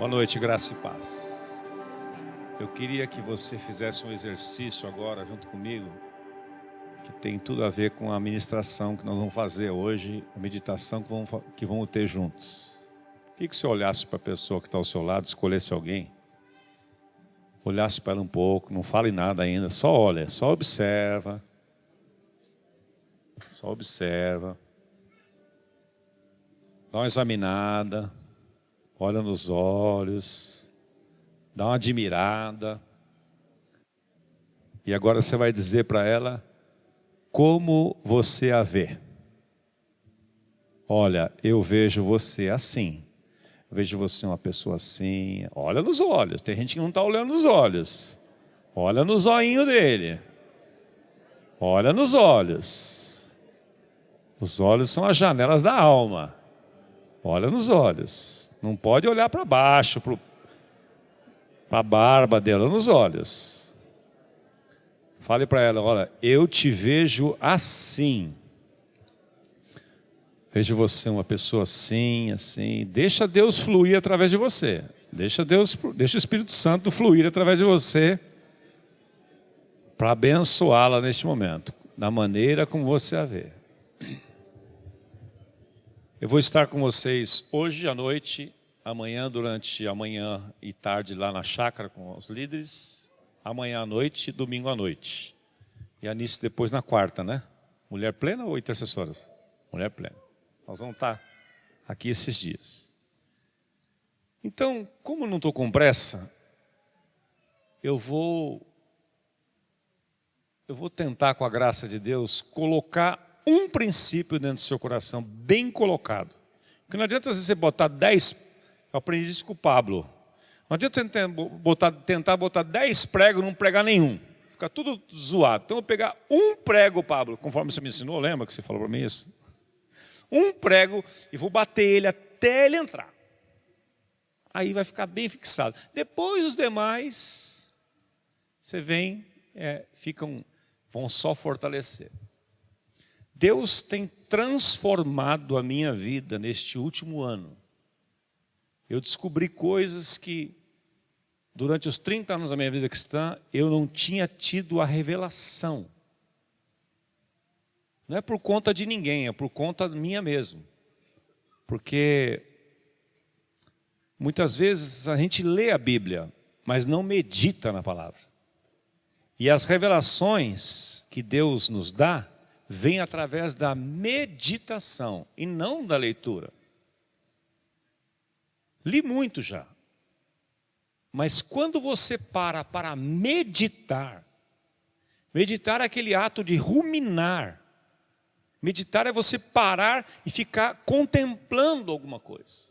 Boa noite, graça e paz. Eu queria que você fizesse um exercício agora junto comigo, que tem tudo a ver com a ministração que nós vamos fazer hoje, a meditação que vamos ter juntos. Queria que você olhasse para a pessoa que está ao seu lado, escolhesse alguém, olhasse para ela um pouco, não fale nada ainda, só olha, só observa. Só observa. Dá uma examinada. Olha nos olhos, dá uma admirada. E agora você vai dizer para ela como você a vê. Olha, eu vejo você assim. Eu vejo você uma pessoa assim. Olha nos olhos. Tem gente que não está olhando nos olhos. Olha no zoinho dele. Olha nos olhos. Os olhos são as janelas da alma. Olha nos olhos. Não pode olhar para baixo, para a barba dela, nos olhos. Fale para ela, olha, eu te vejo assim. Vejo você uma pessoa assim, assim. Deixa Deus fluir através de você. Deixa o Espírito Santo fluir através de você para abençoá-la neste momento, da maneira como você a vê. Eu vou estar com vocês hoje à noite, amanhã, durante a manhã e tarde lá na chácara com os líderes, amanhã à noite e domingo à noite. E a Anice depois na quarta, né? Mulher plena ou intercessoras? Mulher plena. Nós vamos estar aqui esses dias. Então, como eu não estou com pressa, eu vou tentar, com a graça de Deus, colocar um princípio dentro do seu coração, bem colocado. Porque não adianta você botar 10, eu aprendi isso com o Pablo. Não adianta tentar botar 10 pregos e não pregar nenhum. Fica tudo zoado. Então eu vou pegar um prego, Pablo, conforme você me ensinou, lembra que você falou para mim isso? Um prego e vou bater ele até ele entrar. Aí vai ficar bem fixado. Depois os demais, você vem, vão só fortalecer. Deus tem transformado a minha vida neste último ano. Eu descobri coisas que, durante os 30 anos da minha vida cristã, eu não tinha tido a revelação. Não é por conta de ninguém, é por conta minha mesmo. Porque muitas vezes a gente lê a Bíblia, mas não medita na palavra. E as revelações que Deus nos dá, vem através da meditação e não da leitura. Li muito já. Mas quando você para meditar, meditar é aquele ato de ruminar. Meditar é você parar e ficar contemplando alguma coisa.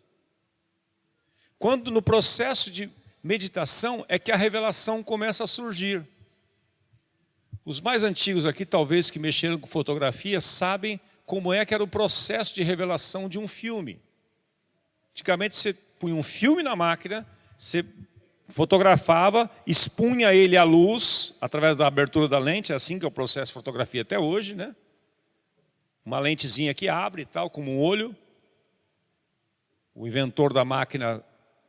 Quando no processo de meditação é que a revelação começa a surgir. Os mais antigos aqui, talvez, que mexeram com fotografia, sabem como é que era o processo de revelação de um filme. Antigamente, você punha um filme na máquina, você fotografava, expunha ele à luz, através da abertura da lente, é assim que é o processo de fotografia até hoje, né? Uma lentezinha que abre, tal, como um olho. O inventor da máquina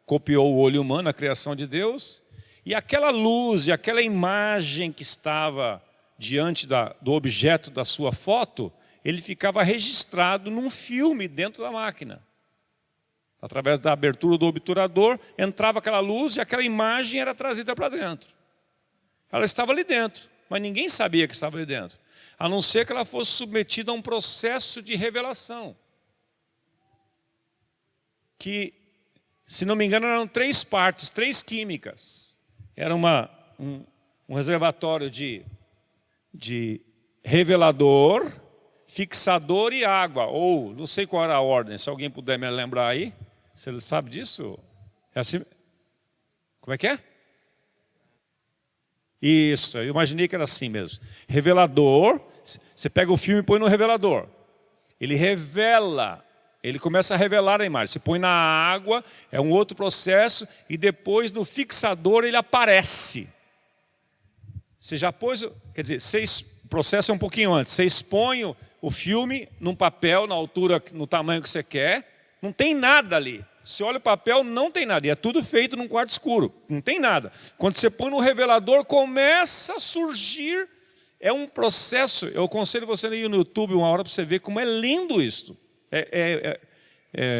copiou o olho humano, a criação de Deus, e aquela luz e aquela imagem que estava diante do objeto da sua foto, ele ficava registrado num filme dentro da máquina. Através da abertura do obturador, entrava aquela luz e aquela imagem era trazida para dentro. Ela estava ali dentro, mas ninguém sabia que estava ali dentro, a não ser que ela fosse submetida a um processo de revelação. Que, se não me engano, eram 3 partes, 3 químicas. Era um reservatório de revelador, fixador e água. Ou, não sei qual era a ordem, se alguém puder me lembrar aí. Você sabe disso? É assim? Como é que é? Isso, eu imaginei que era assim mesmo. Revelador, você pega o filme e põe no revelador. Ele revela, ele começa a revelar a imagem. Você põe na água, é um outro processo, e depois no fixador ele aparece. Você já pôs, quer dizer, o processo é um pouquinho antes. Você expõe o filme num papel, na altura, no tamanho que você quer, não tem nada ali. Você olha o papel, não tem nada. E é tudo feito num quarto escuro. Não tem nada. Quando você põe no revelador, começa a surgir. É um processo. Eu aconselho você a ir no YouTube uma hora para você ver como é lindo isso.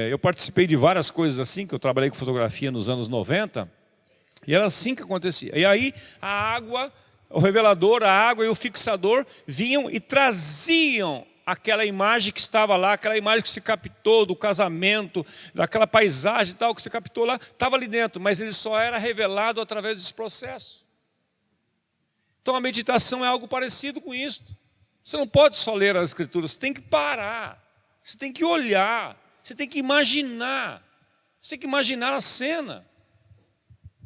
Eu participei de várias coisas assim, que eu trabalhei com fotografia nos anos 90. E era assim que acontecia. E aí a água, o revelador, a água e o fixador vinham e traziam aquela imagem que estava lá, aquela imagem que se captou do casamento, daquela paisagem e tal, que se captou lá, estava ali dentro, mas ele só era revelado através desse processo. Então a meditação é algo parecido com isso. Você não pode só ler as Escrituras, você tem que parar, você tem que olhar, você tem que imaginar, você tem que imaginar a cena.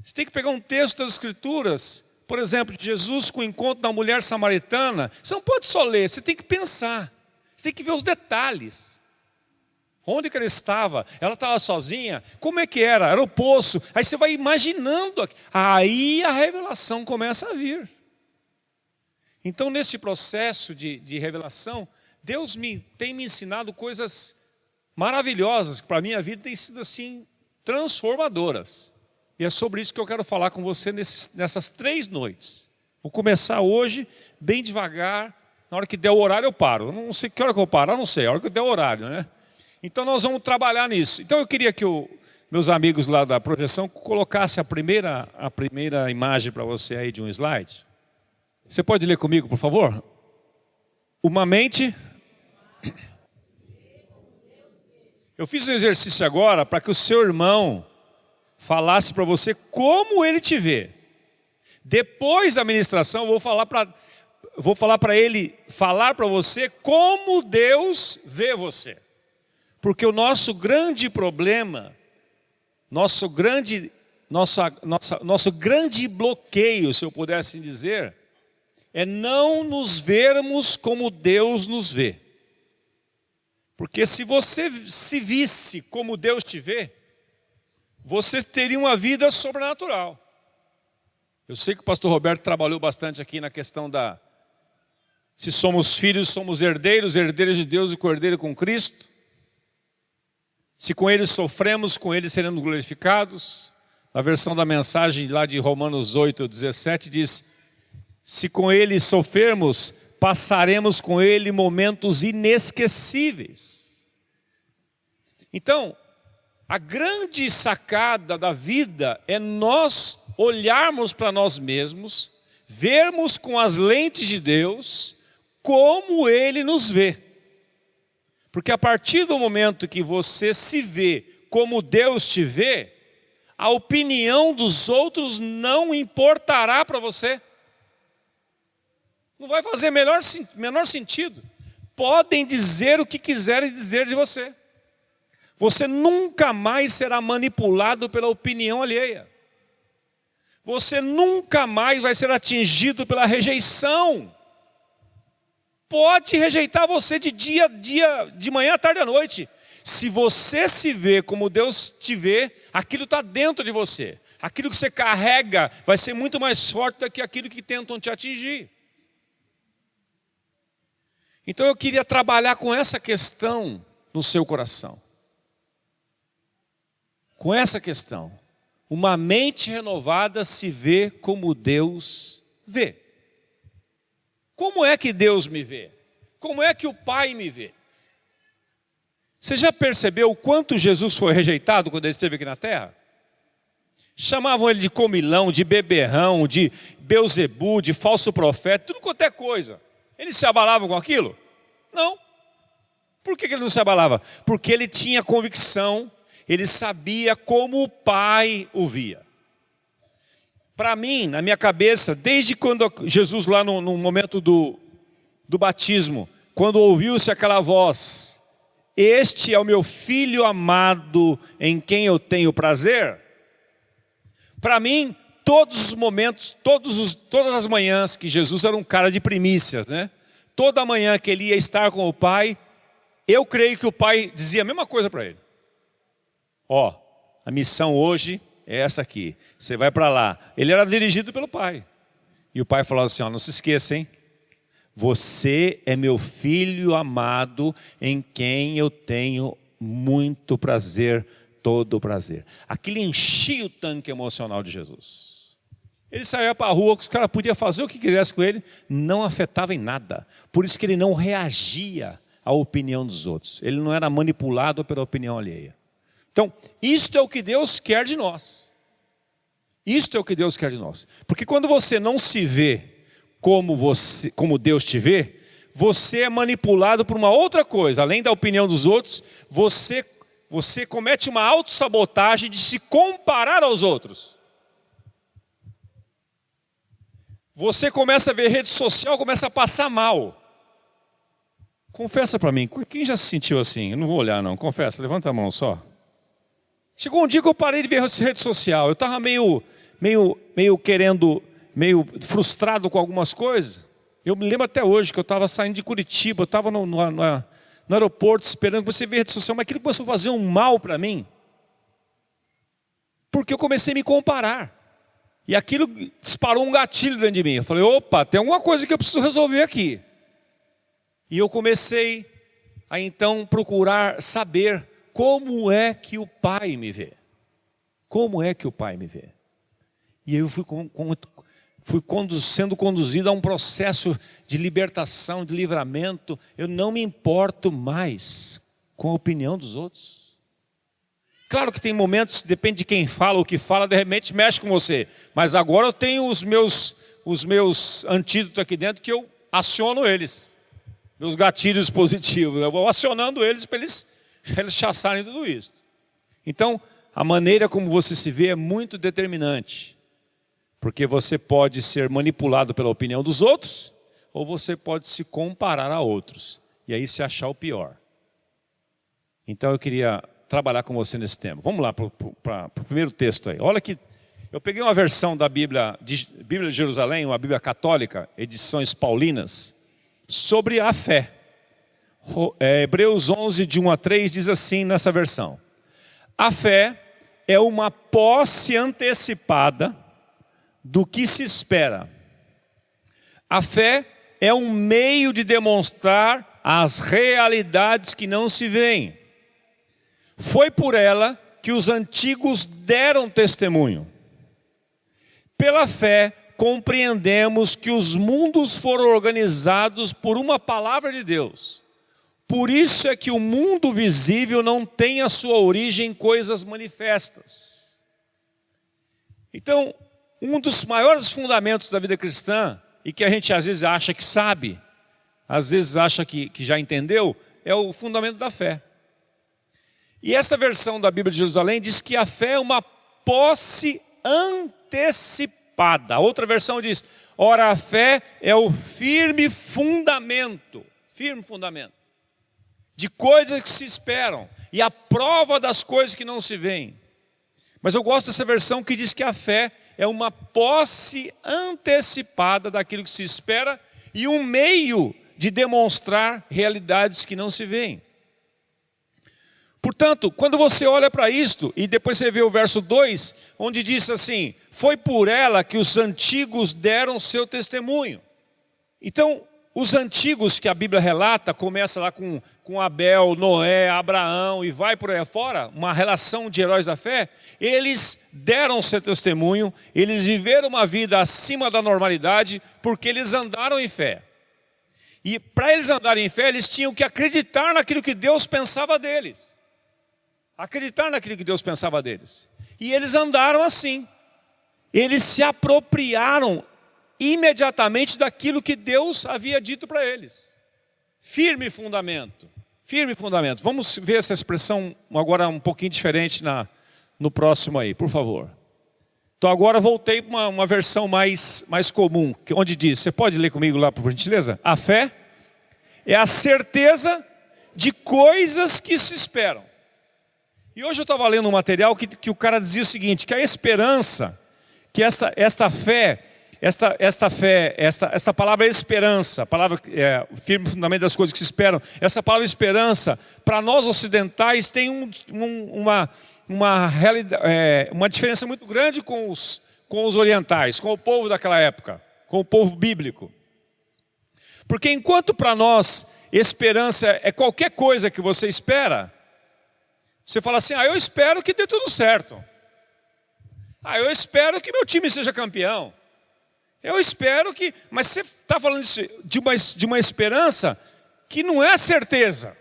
Você tem que pegar um texto das Escrituras, por exemplo, de Jesus com o encontro da mulher samaritana. Você não pode só ler, você tem que pensar. Você tem que ver os detalhes. Onde que ela estava? Ela estava sozinha? Como é que era? Era o poço. Aí você vai imaginando. Aí a revelação começa a vir. Então, nesse processo de revelação, Deus tem me ensinado coisas maravilhosas, que para a minha vida têm sido assim, transformadoras. E é sobre isso que eu quero falar com você nessas 3 noites. Vou começar hoje, bem devagar. Na hora que der o horário eu paro. Eu não sei que hora que eu paro, eu não sei. A hora que der o horário, né? Então nós vamos trabalhar nisso. Então eu queria que meus amigos lá da projeção colocassem a primeira imagem para você aí de um slide. Você pode ler comigo, por favor? Uma mente... Eu fiz um exercício agora para que o seu irmão falasse para você como ele te vê. Depois da ministração, eu vou falar para ele falar para você como Deus vê você. Porque o nosso grande problema, nosso grande bloqueio, se eu pudesse dizer, é não nos vermos como Deus nos vê. Porque se você se visse como Deus te vê, você teria uma vida sobrenatural. Eu sei que o pastor Roberto trabalhou bastante aqui na questão se somos filhos, somos herdeiros, herdeiros de Deus e co-herdeiro com Cristo. Se com Ele sofremos, com Ele seremos glorificados. A versão da mensagem lá de Romanos 8:17 diz: se com Ele sofrermos, passaremos com Ele momentos inesquecíveis. Então, a grande sacada da vida é nós olharmos para nós mesmos, vermos com as lentes de Deus como Ele nos vê. Porque a partir do momento que você se vê como Deus te vê, a opinião dos outros não importará para você. Não vai fazer menor sentido. Podem dizer o que quiserem dizer de você. Você nunca mais será manipulado pela opinião alheia. Você nunca mais vai ser atingido pela rejeição. Pode rejeitar você de manhã, à tarde e à noite. Se você se vê como Deus te vê, aquilo está dentro de você. Aquilo que você carrega vai ser muito mais forte do que aquilo que tentam te atingir. Então eu queria trabalhar com essa questão no seu coração. Com essa questão. Uma mente renovada se vê como Deus vê. Como é que Deus me vê? Como é que o Pai me vê? Você já percebeu o quanto Jesus foi rejeitado quando ele esteve aqui na terra? Chamavam ele de comilão, de beberrão, de Beuzebu, de falso profeta, tudo quanto é coisa. Ele se abalava com aquilo? Não. Por que ele não se abalava? Porque ele tinha convicção, ele sabia como o Pai o via. Para mim, na minha cabeça, desde quando Jesus lá no momento do batismo, quando ouviu-se aquela voz, este é o meu filho amado em quem eu tenho prazer. Para mim, todos os momentos, todas as manhãs que Jesus era um cara de primícias, né? Toda manhã que ele ia estar com o Pai, eu creio que o Pai dizia a mesma coisa para ele. Ó, a missão hoje é essa aqui, você vai para lá. Ele era dirigido pelo Pai. E o Pai falava assim, ó, não se esqueça, hein? Você é meu filho amado em quem eu tenho muito prazer todo o prazer. Aquilo enchia o tanque emocional de Jesus. Ele saía para a rua, os caras podiam fazer o que quisesse com ele, não afetava em nada. Por isso que ele não reagia à opinião dos outros. Ele não era manipulado pela opinião alheia. Então, isto é o que Deus quer de nós. Isto é o que Deus quer de nós. Porque quando você não se vê como Deus te vê, você é manipulado por uma outra coisa. Além da opinião dos outros, você comete uma autossabotagem de se comparar aos outros. Você começa a ver rede social, começa a passar mal. Confessa para mim, quem já se sentiu assim? Eu não vou olhar não, confessa, levanta a mão só. Chegou um dia que eu parei de ver rede social. Eu estava meio frustrado com algumas coisas. Eu me lembro até hoje que eu estava saindo de Curitiba, eu estava no aeroporto esperando você ver rede social, mas aquilo começou a fazer um mal para mim. Porque eu comecei a me comparar. E aquilo disparou um gatilho dentro de mim. Eu falei, opa, tem alguma coisa que eu preciso resolver aqui. E eu comecei a então procurar saber como é que o Pai me vê. Como é que o Pai me vê? E aí eu fui sendo conduzido a um processo de libertação, de livramento. Eu não me importo mais com a opinião dos outros. Claro que tem momentos, depende de quem fala, o que fala, de repente mexe com você. Mas agora eu tenho os meus antídotos aqui dentro que eu aciono eles. Meus gatilhos positivos. Eu vou acionando eles para eles chassarem tudo isso. Então, a maneira como você se vê é muito determinante. Porque você pode ser manipulado pela opinião dos outros, ou você pode se comparar a outros. E aí se achar o pior. Então eu queria trabalhar com você nesse tema. Vamos lá para o primeiro texto aí. Olha que eu peguei uma versão da Bíblia de Jerusalém, uma Bíblia católica, edições paulinas, sobre a fé. Hebreus 11, de 1 a 3, diz assim nessa versão. A fé é uma posse antecipada do que se espera. A fé é um meio de demonstrar as realidades que não se veem. Foi por ela que os antigos deram testemunho. Pela fé, compreendemos que os mundos foram organizados por uma palavra de Deus. Por isso é que o mundo visível não tem a sua origem em coisas manifestas. Então, um dos maiores fundamentos da vida cristã, e que a gente às vezes acha que sabe, às vezes acha que já entendeu, é o fundamento da fé. E essa versão da Bíblia de Jerusalém diz que a fé é uma posse antecipada. A outra versão diz, ora a fé é o firme fundamento de coisas que se esperam e a prova das coisas que não se veem. Mas eu gosto dessa versão que diz que a fé é uma posse antecipada daquilo que se espera e um meio de demonstrar realidades que não se veem. Portanto, quando você olha para isto, e depois você vê o verso 2, onde diz assim, foi por ela que os antigos deram seu testemunho. Então, os antigos que a Bíblia relata, começa lá com Abel, Noé, Abraão e vai por aí fora, uma relação de heróis da fé, eles deram seu testemunho, eles viveram uma vida acima da normalidade, porque eles andaram em fé. E para eles andarem em fé, eles tinham que acreditar naquilo que Deus pensava deles. Acreditar naquilo que Deus pensava deles. E eles andaram assim. Eles se apropriaram imediatamente daquilo que Deus havia dito para eles. Firme fundamento. Firme fundamento. Vamos ver essa expressão agora um pouquinho diferente no próximo aí, por favor. Então agora voltei para uma versão mais comum, onde diz, você pode ler comigo lá, por gentileza? A fé é a certeza de coisas que se esperam. E hoje eu estava lendo um material que o cara dizia o seguinte, que a esperança, que esta palavra realidade, a palavra firme fundamento das coisas que se esperam, essa palavra esperança, para nós ocidentais tem uma diferença muito grande com os orientais, com o povo daquela época, com o povo bíblico. Porque enquanto para nós esperança é qualquer coisa que você espera, Você fala assim, eu espero que dê tudo certo. Eu espero que meu time seja campeão. Eu espero que... Mas você está falando de uma esperança que não é certeza.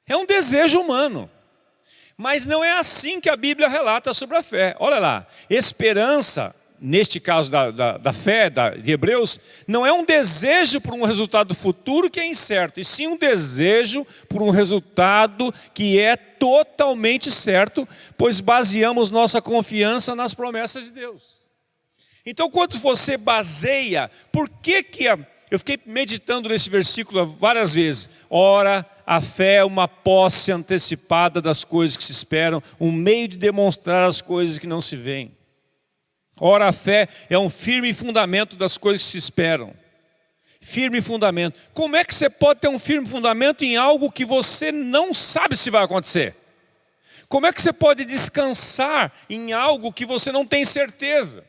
É um desejo humano. Mas não é assim que a Bíblia relata sobre a fé. Olha lá, esperança, neste caso da fé de Hebreus, não é um desejo por um resultado futuro que é incerto, e sim um desejo por um resultado que é totalmente certo, pois baseamos nossa confiança nas promessas de Deus. Então, quando você baseia, por que eu fiquei meditando nesse versículo várias vezes. Ora, a fé é uma posse antecipada das coisas que se esperam, um meio de demonstrar as coisas que não se veem. Ora, a fé é um firme fundamento das coisas que se esperam. Firme fundamento. Como é que você pode ter um firme fundamento em algo que você não sabe se vai acontecer? Como é que você pode descansar em algo que você não tem certeza?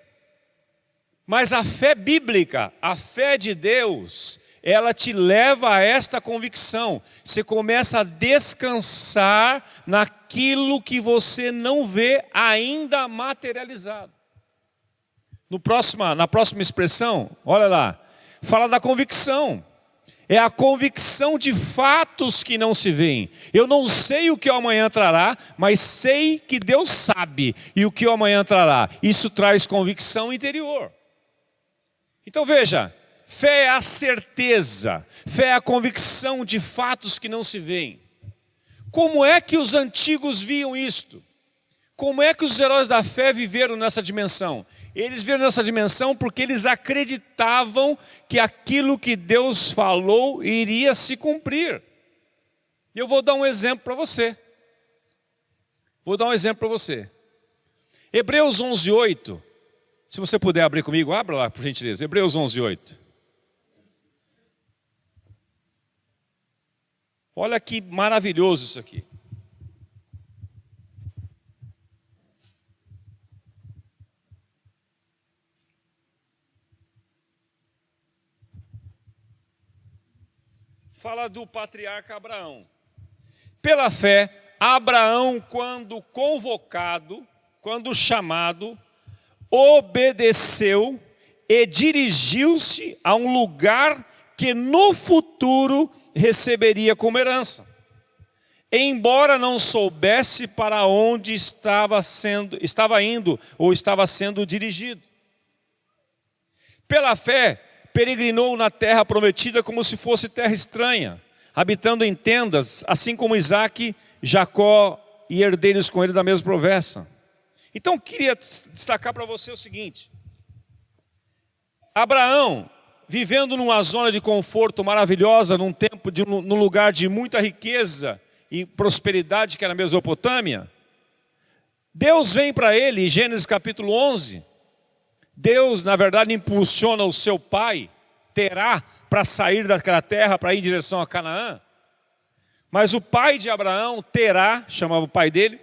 Mas a fé bíblica, a fé de Deus, ela te leva a esta convicção. Você começa a descansar naquilo que você não vê ainda materializado. Na próxima expressão, olha lá, fala da convicção. É a convicção de fatos que não se veem. Eu não sei o que o amanhã trará, mas sei que Deus sabe e o que o amanhã trará. Isso traz convicção interior. Então veja, fé é a certeza, fé é a convicção de fatos que não se veem. Como é que os antigos viam isto? Como é que os heróis da fé viveram nessa dimensão? Eles viram nessa dimensão porque eles acreditavam que aquilo que Deus falou iria se cumprir. E eu vou dar um exemplo para você. Hebreus 11:8. Se você puder abrir comigo, abra lá, por gentileza. Hebreus 11:8. Olha que maravilhoso isso aqui. Fala do patriarca Abraão. Pela fé, Abraão, quando convocado, quando chamado, obedeceu e dirigiu-se a um lugar que no futuro receberia como herança, embora não soubesse para onde estava indo ou estava sendo dirigido. Pela fé, peregrinou na terra prometida como se fosse terra estranha, habitando em tendas, assim como Isaque, Jacó e herdeiros com ele da mesma promessa. Então, queria destacar para você o seguinte: Abraão, vivendo numa zona de conforto maravilhosa, num lugar de muita riqueza e prosperidade, que era a Mesopotâmia, Deus vem para ele, em Gênesis capítulo 11, Deus, na verdade, impulsiona o seu pai, Terá, para sair daquela terra, para ir em direção a Canaã. Mas o pai de Abraão, Terá, chamava o pai dele,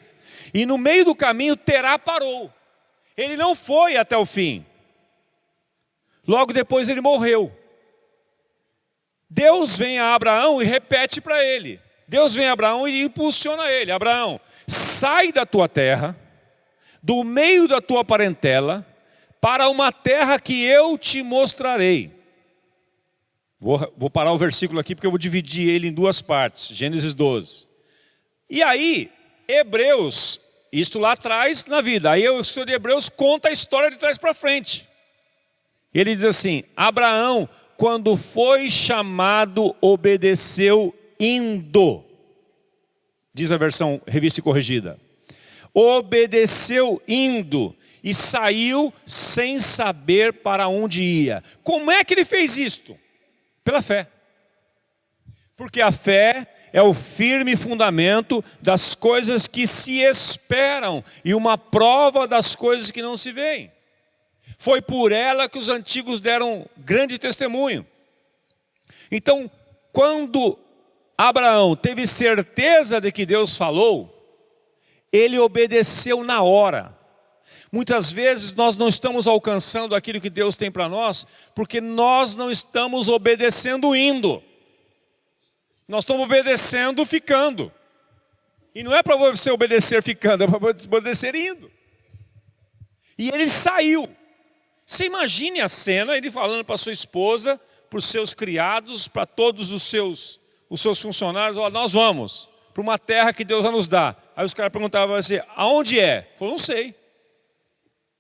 e no meio do caminho Terá parou. Ele não foi até o fim. Logo depois ele morreu. Deus vem a Abraão e repete para ele. Deus vem a Abraão e impulsiona ele. Abraão, sai da tua terra, do meio da tua parentela, para uma terra que eu te mostrarei. Vou parar o versículo aqui porque eu vou dividir ele em duas partes. Gênesis 12. E aí, Hebreus, isto lá atrás na vida. Aí o estudo de Hebreus conta a história de trás para frente. Ele diz assim: Abraão, quando foi chamado, obedeceu indo. Diz a versão revista e corrigida. Obedeceu indo e saiu sem saber para onde ia. Como é que ele fez isto? Pela fé. Porque a fé é o firme fundamento das coisas que se esperam e uma prova das coisas que não se veem. Foi por ela que os antigos deram grande testemunho. Então, quando Abraão teve certeza de que Deus falou, ele obedeceu na hora. Muitas vezes nós não estamos alcançando aquilo que Deus tem para nós, porque nós não estamos obedecendo indo. Nós estamos obedecendo ficando. E não é para você obedecer ficando, é para obedecer indo. E ele saiu. Você imagine a cena, ele falando para sua esposa, para os seus criados, para todos os seus funcionários: ó, nós vamos para uma terra que Deus vai nos dar. Aí os caras perguntavam assim: aonde é? Ele falou: não sei.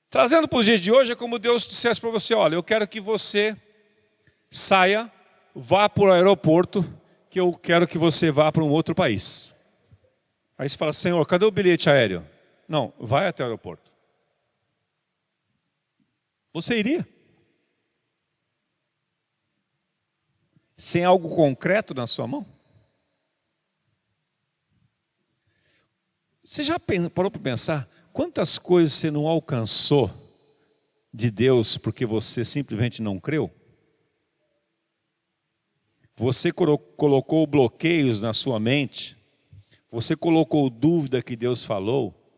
Trazendo para os dias de hoje, é como Deus dissesse para você: olha, eu quero que você saia, vá para o aeroporto, que eu quero que você vá para um outro país. Aí você fala: Senhor, cadê o bilhete aéreo? Não, vai até o aeroporto. Você iria? Sem algo concreto na sua mão? Você já parou para pensar quantas coisas você não alcançou de Deus porque você simplesmente não creu? Você colocou bloqueios na sua mente, você colocou dúvida que Deus falou,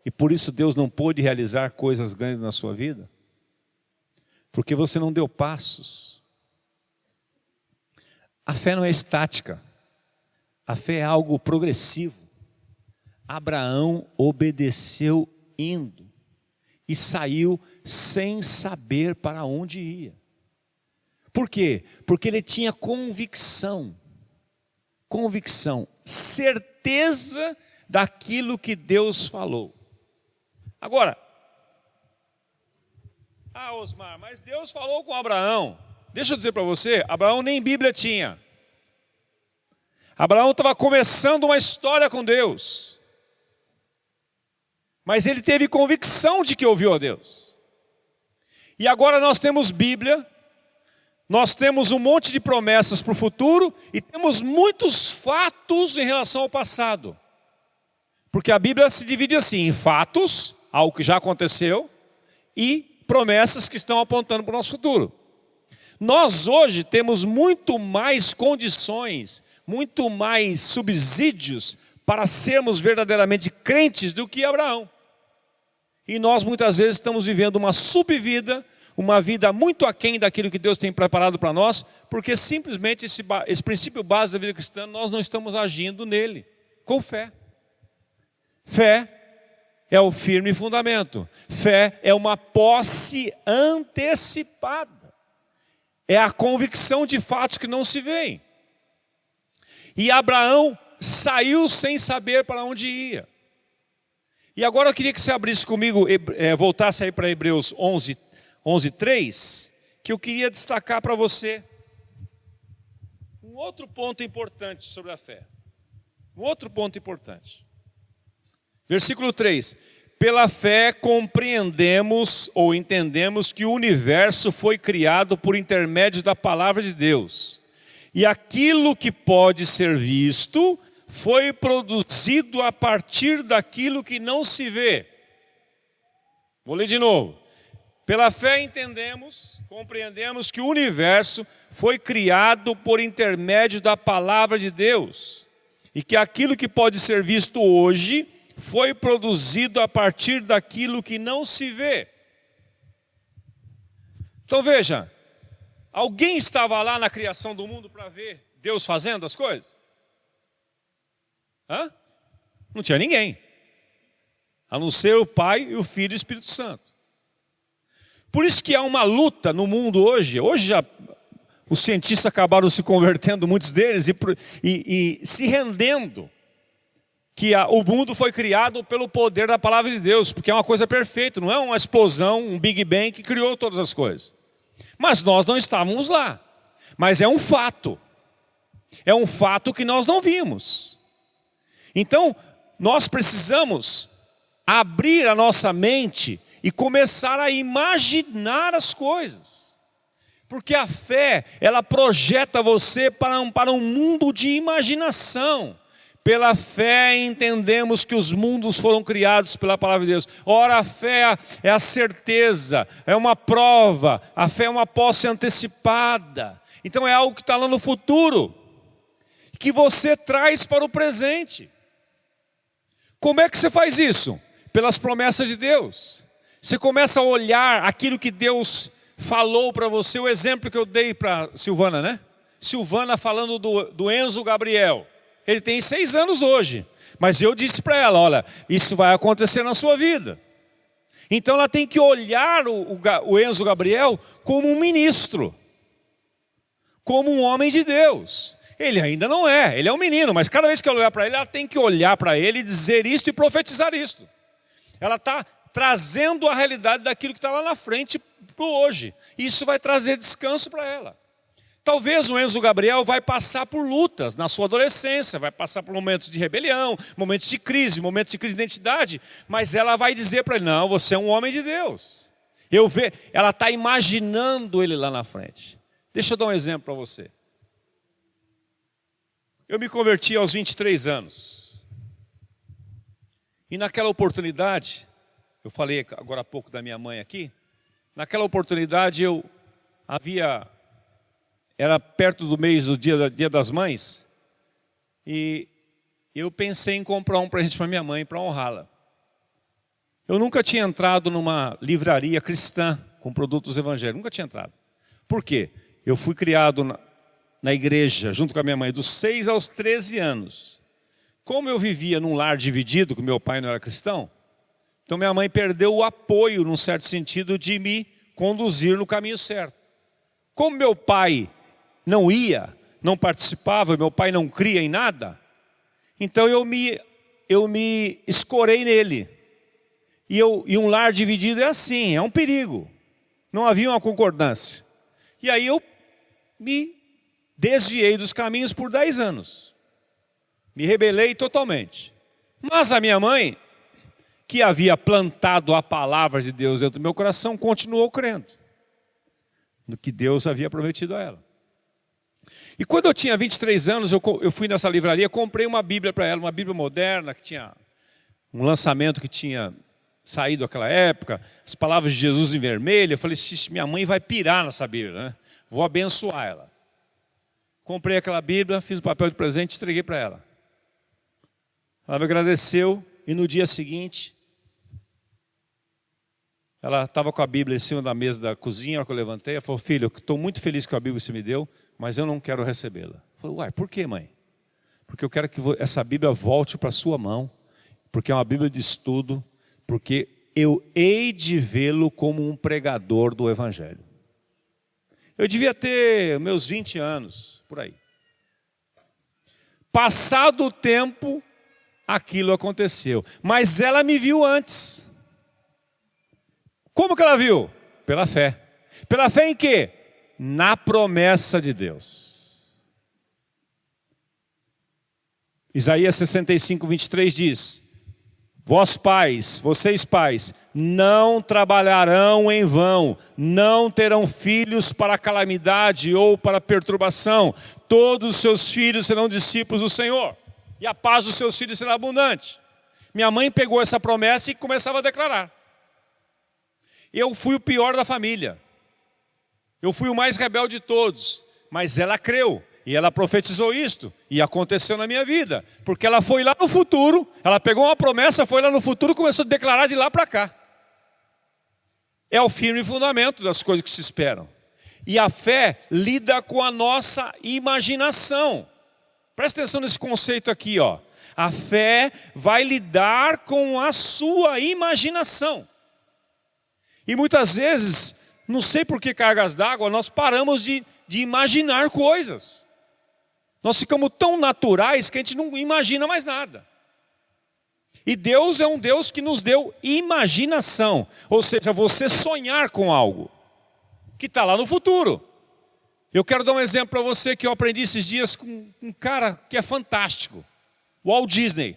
e por isso Deus não pôde realizar coisas grandes na sua vida? Porque você não deu passos. A fé não é estática, a fé é algo progressivo. Abraão obedeceu indo e saiu sem saber para onde ia. Por quê? Porque ele tinha convicção, certeza daquilo que Deus falou. Agora, Osmar, mas Deus falou com Abraão. Deixa eu dizer para você, Abraão nem Bíblia tinha. Abraão estava começando uma história com Deus. Mas ele teve convicção de que ouviu a Deus. E agora nós temos Bíblia, nós temos um monte de promessas para o futuro e temos muitos fatos em relação ao passado. Porque a Bíblia se divide assim, em fatos, algo que já aconteceu, e promessas que estão apontando para o nosso futuro. Nós hoje temos muito mais condições, muito mais subsídios para sermos verdadeiramente crentes do que Abraão. E nós muitas vezes estamos vivendo uma subvida, uma vida muito aquém daquilo que Deus tem preparado para nós, porque simplesmente esse princípio básico da vida cristã, nós não estamos agindo nele, com fé. Fé é o firme fundamento. Fé é uma posse antecipada. É a convicção de fatos que não se veem. E Abraão saiu sem saber para onde ia. E agora eu queria que você abrisse comigo, voltasse aí para Hebreus 11:3, que eu queria destacar para você um outro ponto importante sobre a fé. Um outro ponto importante. Versículo 3. Pela fé compreendemos ou entendemos que o universo foi criado por intermédio da palavra de Deus. E aquilo que pode ser visto foi produzido a partir daquilo que não se vê. Vou ler de novo. Pela fé entendemos, compreendemos que o universo foi criado por intermédio da palavra de Deus. E que aquilo que pode ser visto hoje foi produzido a partir daquilo que não se vê. Então veja, alguém estava lá na criação do mundo para ver Deus fazendo as coisas? Não tinha ninguém, a não ser o Pai, e o Filho e o Espírito Santo. Por isso que há uma luta no mundo hoje. Hoje já os cientistas acabaram se convertendo, muitos deles, e se rendendo que o mundo foi criado pelo poder da palavra de Deus, porque é uma coisa perfeita, não é uma explosão, um Big Bang que criou todas as coisas. Mas nós não estávamos lá. Mas é um fato que nós não vimos. Então, nós precisamos abrir a nossa mente e começar a imaginar as coisas. Porque a fé, ela projeta você para um mundo de imaginação. Pela fé entendemos que os mundos foram criados pela palavra de Deus. Ora, a fé é a certeza, é uma prova, a fé é uma posse antecipada. Então é algo que está lá no futuro, que você traz para o presente. Como é que você faz isso? Pelas promessas de Deus. Você começa a olhar aquilo que Deus falou para você, o exemplo que eu dei para Silvana, né? Silvana falando do Enzo Gabriel. Ele tem 6 anos hoje. Mas eu disse para ela, olha, isso vai acontecer na sua vida. Então ela tem que olhar o Enzo Gabriel como um ministro, como um homem de Deus. Ele ainda não é, ele é um menino, mas cada vez que ela olhar para ele, ela tem que olhar para ele e dizer isto e profetizar isto. Ela está trazendo a realidade daquilo que está lá na frente para hoje. Isso vai trazer descanso para ela. Talvez o Enzo Gabriel vai passar por lutas na sua adolescência, vai passar por momentos de rebelião, momentos de crise de identidade, mas ela vai dizer para ele, não, você é um homem de Deus. Ela está imaginando ele lá na frente. Deixa eu dar um exemplo para você. Eu me converti aos 23 anos. E naquela oportunidade, eu falei agora há pouco da minha mãe aqui, naquela oportunidade era perto do mês do dia das mães, e eu pensei em comprar um presente para minha mãe, para honrá-la. Eu nunca tinha entrado numa livraria cristã com produtos evangélicos, nunca tinha entrado. Por quê? Eu fui criado na igreja, junto com a minha mãe, dos 6 aos 13 anos. Como eu vivia num lar dividido, que meu pai não era cristão, então minha mãe perdeu o apoio, num certo sentido, de me conduzir no caminho certo. Como meu pai não participava, meu pai não cria em nada, então eu me escorei nele. E um lar dividido é assim, é um perigo. Não havia uma concordância. E aí eu me desviei dos caminhos por 10 anos. Me rebelei totalmente. Mas a minha mãe, que havia plantado a palavra de Deus dentro do meu coração, continuou crendo no que Deus havia prometido a ela. E quando eu tinha 23 anos, eu fui nessa livraria, comprei uma Bíblia para ela, uma Bíblia moderna, que tinha um lançamento que tinha saído naquela época, as palavras de Jesus em vermelho. Eu falei, minha mãe vai pirar nessa Bíblia, né? Vou abençoar ela. Comprei aquela Bíblia, fiz o papel de presente e entreguei para ela. Ela me agradeceu e no dia seguinte, ela estava com a Bíblia em cima da mesa da cozinha, na hora que eu levantei, ela falou, filho, eu estou muito feliz com a Bíblia que você me deu, mas eu não quero recebê-la. Eu falei, uai, por quê, mãe? Porque eu quero que essa Bíblia volte para a sua mão, porque é uma Bíblia de estudo, porque eu hei de vê-lo como um pregador do Evangelho. Eu devia ter meus 20 anos, por aí. Passado o tempo, aquilo aconteceu. Mas ela me viu antes. Como que ela viu? Pela fé. Pela fé em quê? Na promessa de Deus. Isaías 65, 23 diz, vocês pais, não trabalharão em vão, não terão filhos para calamidade ou para perturbação, todos os seus filhos serão discípulos do Senhor, e a paz dos seus filhos será abundante. Minha mãe pegou essa promessa e começava a declarar. Eu fui o pior da família, eu fui o mais rebelde de todos, mas ela creu. E ela profetizou isto, e aconteceu na minha vida, porque ela foi lá no futuro, ela pegou uma promessa, foi lá no futuro e começou a declarar de lá para cá. É o firme fundamento das coisas que se esperam. E a fé lida com a nossa imaginação. Presta atenção nesse conceito aqui, ó. A fé vai lidar com a sua imaginação. E muitas vezes, não sei por que cargas d'água, nós paramos de imaginar coisas. Nós ficamos tão naturais que a gente não imagina mais nada. E Deus é um Deus que nos deu imaginação. Ou seja, você sonhar com algo que está lá no futuro. Eu quero dar um exemplo para você que eu aprendi esses dias com um cara que é fantástico. Walt Disney.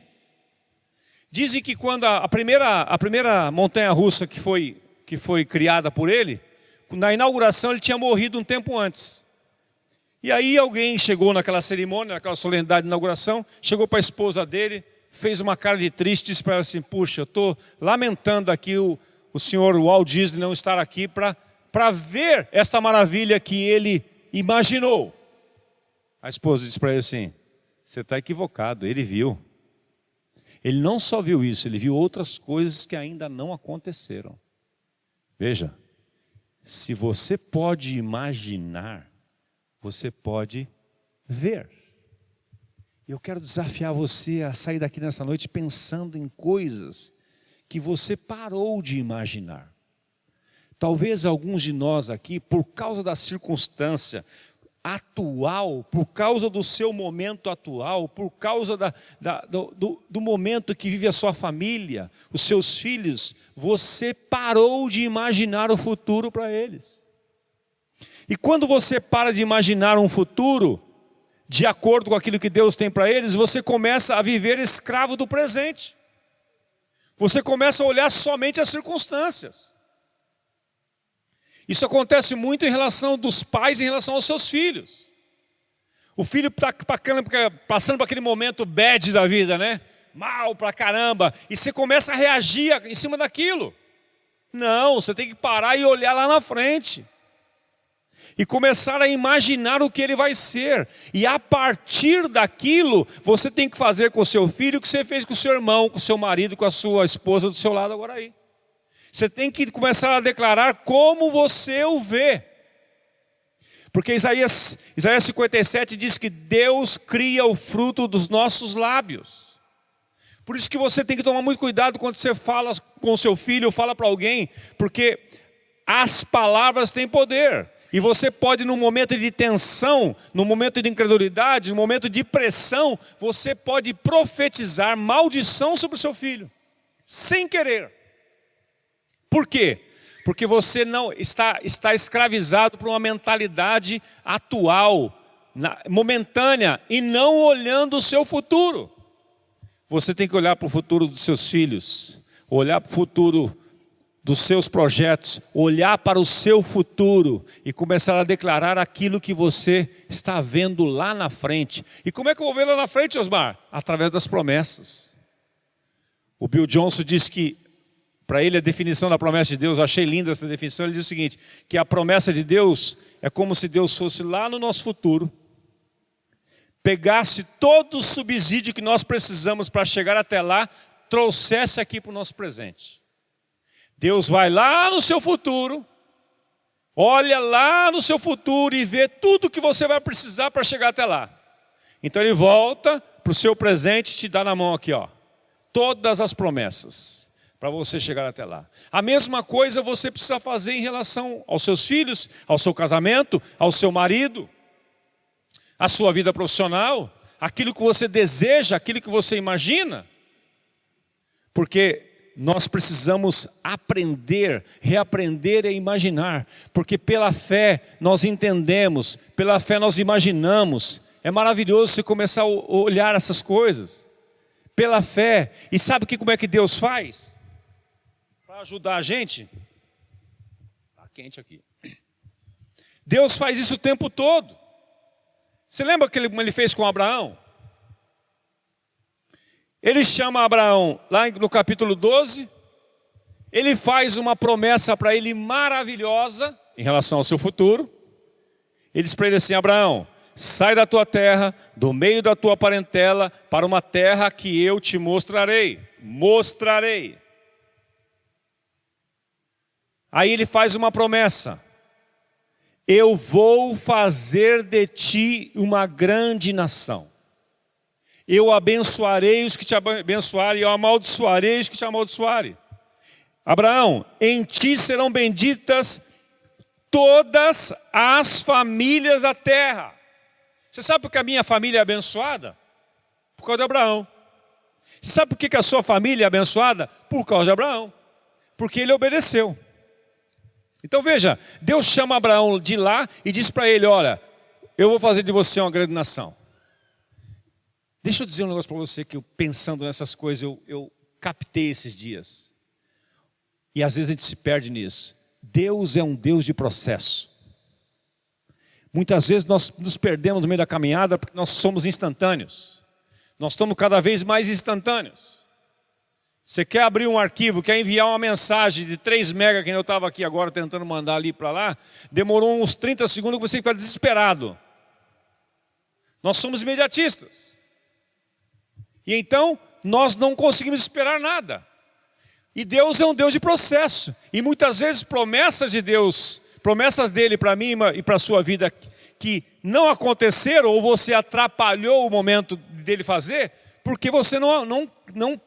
Dizem que quando a primeira montanha-russa que foi criada por ele, na inauguração ele tinha morrido um tempo antes. E aí alguém chegou naquela cerimônia, naquela solenidade de inauguração, chegou para a esposa dele, fez uma cara de triste e disse para ela assim, puxa, eu estou lamentando aqui o senhor Walt Disney não estar aqui para ver esta maravilha que ele imaginou. A esposa disse para ele assim, você está equivocado, ele viu. Ele não só viu isso, ele viu outras coisas que ainda não aconteceram. Veja, se você pode imaginar, você pode ver. Eu quero desafiar você a sair daqui nessa noite pensando em coisas que você parou de imaginar. Talvez alguns de nós aqui, por causa da circunstância atual, por causa do seu momento atual, por causa do momento que vive a sua família, os seus filhos, você parou de imaginar o futuro para eles. E quando você para de imaginar um futuro, de acordo com aquilo que Deus tem para eles, você começa a viver escravo do presente. Você começa a olhar somente as circunstâncias. Isso acontece muito em relação dos pais em relação aos seus filhos. O filho está passando por aquele momento bad da vida, né? Mal pra caramba. E você começa a reagir em cima daquilo. Não, você tem que parar e olhar lá na frente. E começar a imaginar o que ele vai ser. E a partir daquilo, você tem que fazer com o seu filho o que você fez com o seu irmão, com o seu marido, com a sua esposa do seu lado agora aí. Você tem que começar a declarar como você o vê. Porque Isaías 57 diz que Deus cria o fruto dos nossos lábios. Por isso que você tem que tomar muito cuidado quando você fala com o seu filho ou fala para alguém, porque as palavras têm poder. E você pode, num momento de tensão, num momento de incredulidade, num momento de pressão, você pode profetizar maldição sobre o seu filho, sem querer. Por quê? Porque você não está escravizado por uma mentalidade atual, momentânea, e não olhando o seu futuro. Você tem que olhar para o futuro dos seus filhos, olhar para o futuro dos seus projetos, olhar para o seu futuro e começar a declarar aquilo que você está vendo lá na frente. E como é que eu vou ver lá na frente, Osmar? Através das promessas. O Bill Johnson diz que, para ele, a definição da promessa de Deus, eu achei linda essa definição, ele diz o seguinte, que a promessa de Deus é como se Deus fosse lá no nosso futuro, pegasse todo o subsídio que nós precisamos para chegar até lá, trouxesse aqui para o nosso presente. Deus vai lá no seu futuro, olha lá no seu futuro e vê tudo que você vai precisar para chegar até lá. Então ele volta para o seu presente e te dá na mão aqui, ó, todas as promessas para você chegar até lá. A mesma coisa você precisa fazer em relação aos seus filhos, ao seu casamento, ao seu marido, à sua vida profissional, aquilo que você deseja, aquilo que você imagina. Porque nós precisamos aprender, reaprender a imaginar. Porque pela fé nós entendemos, pela fé nós imaginamos. É maravilhoso você começar a olhar essas coisas. Pela fé. E sabe como é que Deus faz? Para ajudar a gente. Está quente aqui. Deus faz isso o tempo todo. Você lembra que ele fez com Abraão? Ele chama Abraão lá no capítulo 12. Ele faz uma promessa para ele maravilhosa em relação ao seu futuro. Ele diz para ele assim: Abraão, sai da tua terra, do meio da tua parentela, para uma terra que eu te mostrarei. Mostrarei. Aí ele faz uma promessa: eu vou fazer de ti uma grande nação. Eu abençoarei os que te abençoarem, eu amaldiçoarei os que te amaldiçoarem. Abraão, em ti serão benditas todas as famílias da terra. Você sabe por que a minha família é abençoada? Por causa de Abraão. Você sabe por que a sua família é abençoada? Por causa de Abraão. Porque ele obedeceu. Então veja, Deus chama Abraão de lá e diz para ele: olha, eu vou fazer de você uma grande nação. Deixa eu dizer um negócio para você que eu, pensando nessas coisas, eu captei esses dias. E às vezes a gente se perde nisso. Deus é um Deus de processo. Muitas vezes nós nos perdemos no meio da caminhada porque nós somos instantâneos. Nós estamos cada vez mais instantâneos. Você quer abrir um arquivo, quer enviar uma mensagem de 3 megas, que eu estava aqui agora tentando mandar ali para lá, demorou uns 30 segundos que você fica desesperado. Nós somos imediatistas. E então, nós não conseguimos esperar nada. E Deus é um Deus de processo. E muitas vezes promessas de Deus, promessas dele para mim e para a sua vida, que não aconteceram ou você atrapalhou o momento dele fazer, porque você não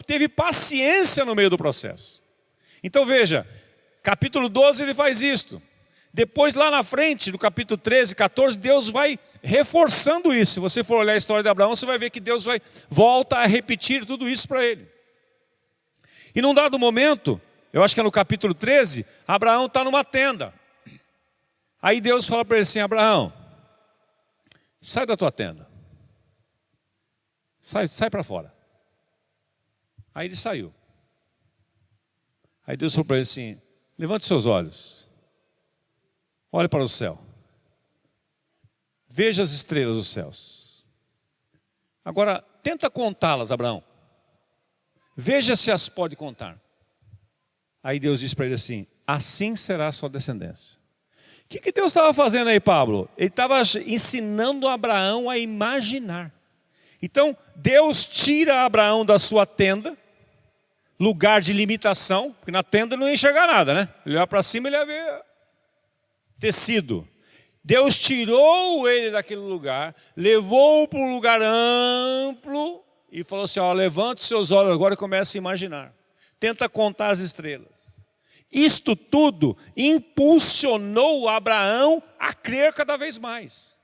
teve paciência no meio do processo. Então veja, capítulo 12 ele faz isto. Depois lá na frente, no capítulo 13, 14, Deus vai reforçando isso. Se você for olhar a história de Abraão, você vai ver que Deus volta a repetir tudo isso para ele. E num dado momento, eu acho que é no capítulo 13, Abraão está numa tenda. Aí Deus fala para ele assim: Abraão, sai da tua tenda. Sai para fora. Aí ele saiu. Aí Deus falou para ele assim: levante seus olhos. Olhe para o céu. Veja as estrelas dos céus. Agora, tenta contá-las, Abraão. Veja se as pode contar. Aí Deus disse para ele assim: assim será a sua descendência. O que Deus estava fazendo aí, Pablo? Ele estava ensinando Abraão a imaginar. Então, Deus tira Abraão da sua tenda, lugar de limitação, porque na tenda ele não ia enxergar nada, né? Ele ia para cima e ele ia ver tecido. Deus tirou ele daquele lugar, levou-o para um lugar amplo e falou assim: ó, levante seus olhos agora e comece a imaginar. Tenta contar as estrelas. Isto tudo impulsionou Abraão a crer cada vez mais.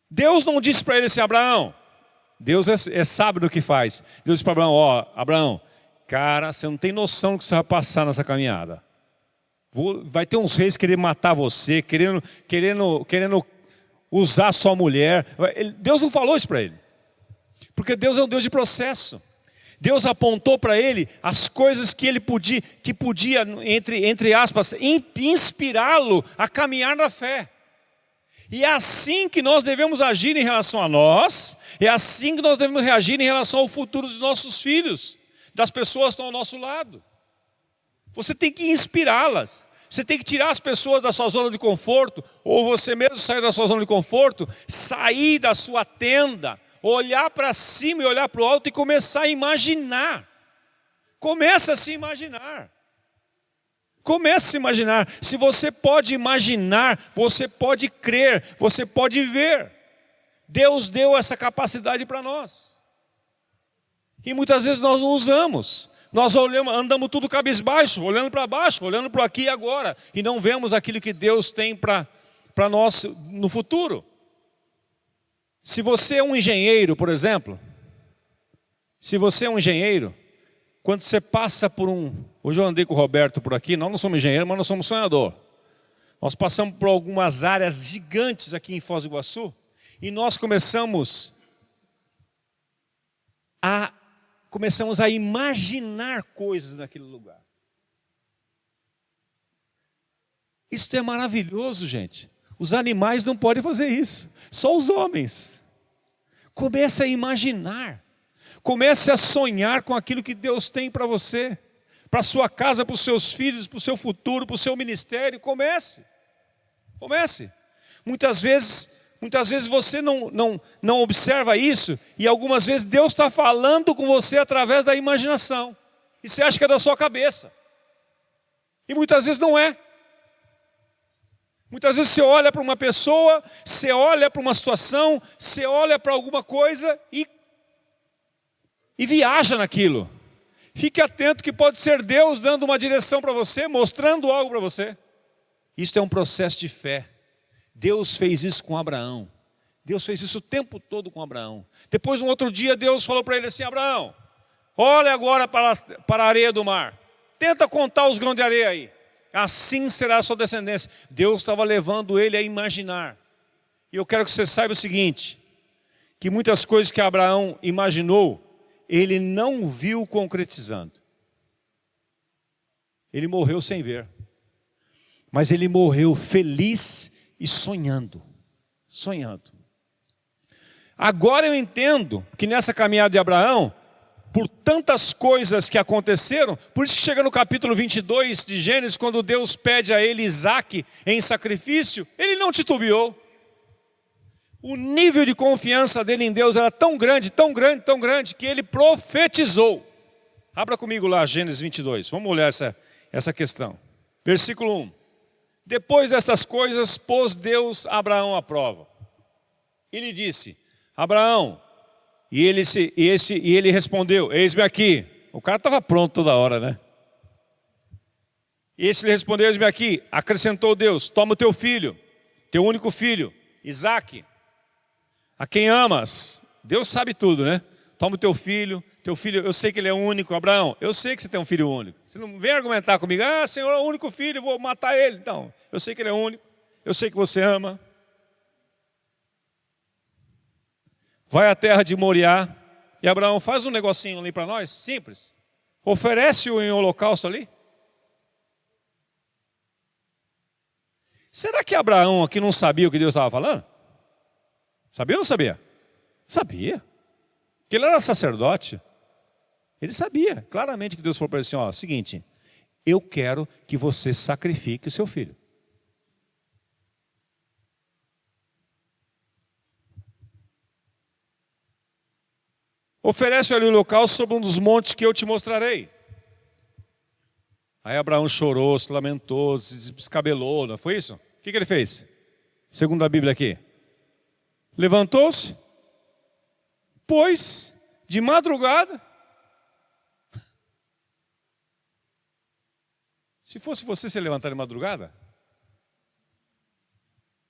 Deus não disse para ele assim: Abraão, Deus é sábio do que faz. Deus disse para Abraão: ó, Abraão, cara, você não tem noção do que você vai passar nessa caminhada. Vai ter uns reis querendo matar você, querendo usar sua mulher. Deus não falou isso para ele. Porque Deus é um Deus de processo. Deus apontou para ele as coisas que ele podia, entre aspas, inspirá-lo a caminhar na fé. E é assim que nós devemos agir em relação a nós, é assim que nós devemos reagir em relação ao futuro dos nossos filhos, das pessoas que estão ao nosso lado. Você tem que inspirá-las. Você tem que tirar as pessoas da sua zona de conforto, ou você mesmo sair da sua zona de conforto, sair da sua tenda, olhar para cima e olhar para o alto e começar a imaginar. Começa a se imaginar. Comece a se imaginar. Se você pode imaginar, você pode crer, você pode ver. Deus deu essa capacidade para nós. E muitas vezes nós não usamos. Nós andamos tudo cabisbaixo, olhando para baixo, olhando para aqui e agora. E não vemos aquilo que Deus tem para nós no futuro. Se você é um engenheiro, por exemplo. Se você é um engenheiro, quando você passa por hoje eu andei com o Roberto por aqui, nós não somos engenheiros, mas nós somos sonhador. Nós passamos por algumas áreas gigantes aqui em Foz do Iguaçu. E nós começamos a imaginar coisas naquele lugar. Isso é maravilhoso, gente. Os animais não podem fazer isso, só os homens. Comece a imaginar, comece a sonhar com aquilo que Deus tem para você, para a sua casa, para os seus filhos, para o seu futuro, para o seu ministério. Comece. Muitas vezes você não observa isso, e algumas vezes Deus está falando com você através da imaginação, e você acha que é da sua cabeça, e muitas vezes não é. Muitas vezes você olha para uma pessoa, você olha para uma situação, você olha para alguma coisa e viaja naquilo. Fique atento que pode ser Deus dando uma direção para você, mostrando algo para você. Isso é um processo de fé. Deus fez isso com Abraão. Deus fez isso o tempo todo com Abraão. Depois, um outro dia, Deus falou para ele assim: Abraão, olha agora para a areia do mar. Tenta contar os grãos de areia aí. Assim será a sua descendência. Deus estava levando ele a imaginar. E eu quero que você saiba o seguinte, que muitas coisas que Abraão imaginou, ele não viu concretizando. Ele morreu sem ver. Mas ele morreu feliz e sonhando. Agora eu entendo que nessa caminhada de Abraão, por tantas coisas que aconteceram, por isso que chega no capítulo 22 de Gênesis, quando Deus pede a ele Isaque em sacrifício, ele não titubeou. O nível de confiança dele em Deus era tão grande, que ele profetizou. Abra comigo lá Gênesis 22, vamos olhar essa questão. Versículo 1. Depois dessas coisas, pôs Deus Abraão à prova. e lhe disse: Abraão. E ele respondeu: eis-me aqui. O cara estava pronto toda hora, né? E esse lhe respondeu: eis-me aqui. Acrescentou Deus: toma o teu filho, teu único filho, Isaque, a quem amas. Deus sabe tudo, né? Toma o teu filho, eu sei que ele é único. Abraão, eu sei que você tem um filho único. Você não vem argumentar comigo: ah, Senhor, é o único filho, eu vou matar ele. Não, eu sei que ele é único, eu sei que você ama. Vai à terra de Moriá. E Abraão, faz um negocinho ali para nós, simples. Oferece-o em holocausto ali. Será que Abraão aqui não sabia o que Deus estava falando? Sabia ou não sabia? Sabia. Porque ele era sacerdote. Ele sabia claramente que Deus falou para ele assim: ó, seguinte, eu quero que você sacrifique o seu filho. Oferece ali o holocausto sobre um dos montes que eu te mostrarei. Aí Abraão chorou, se lamentou, se descabelou, não foi isso? O que ele fez? Segundo a Bíblia aqui. Levantou-se, pôs de madrugada. Se fosse você se levantar de madrugada,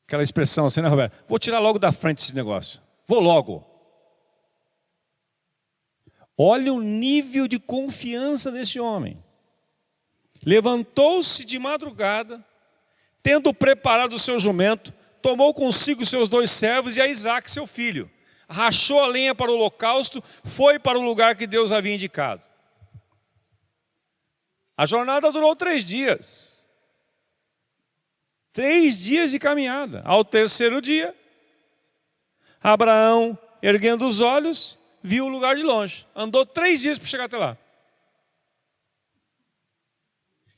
aquela expressão assim, né, Roberto? Vou tirar logo da frente esse negócio. Vou logo. Olha o nível de confiança desse homem. Levantou-se de madrugada, tendo preparado o seu jumento, tomou consigo seus 2 servos e a Isaque, seu filho. Rachou a lenha para o holocausto, foi para o lugar que Deus havia indicado. A jornada durou 3 dias. 3 dias de caminhada. Ao terceiro dia, Abraão, erguendo os olhos, viu o lugar de longe. Andou 3 dias para chegar até lá.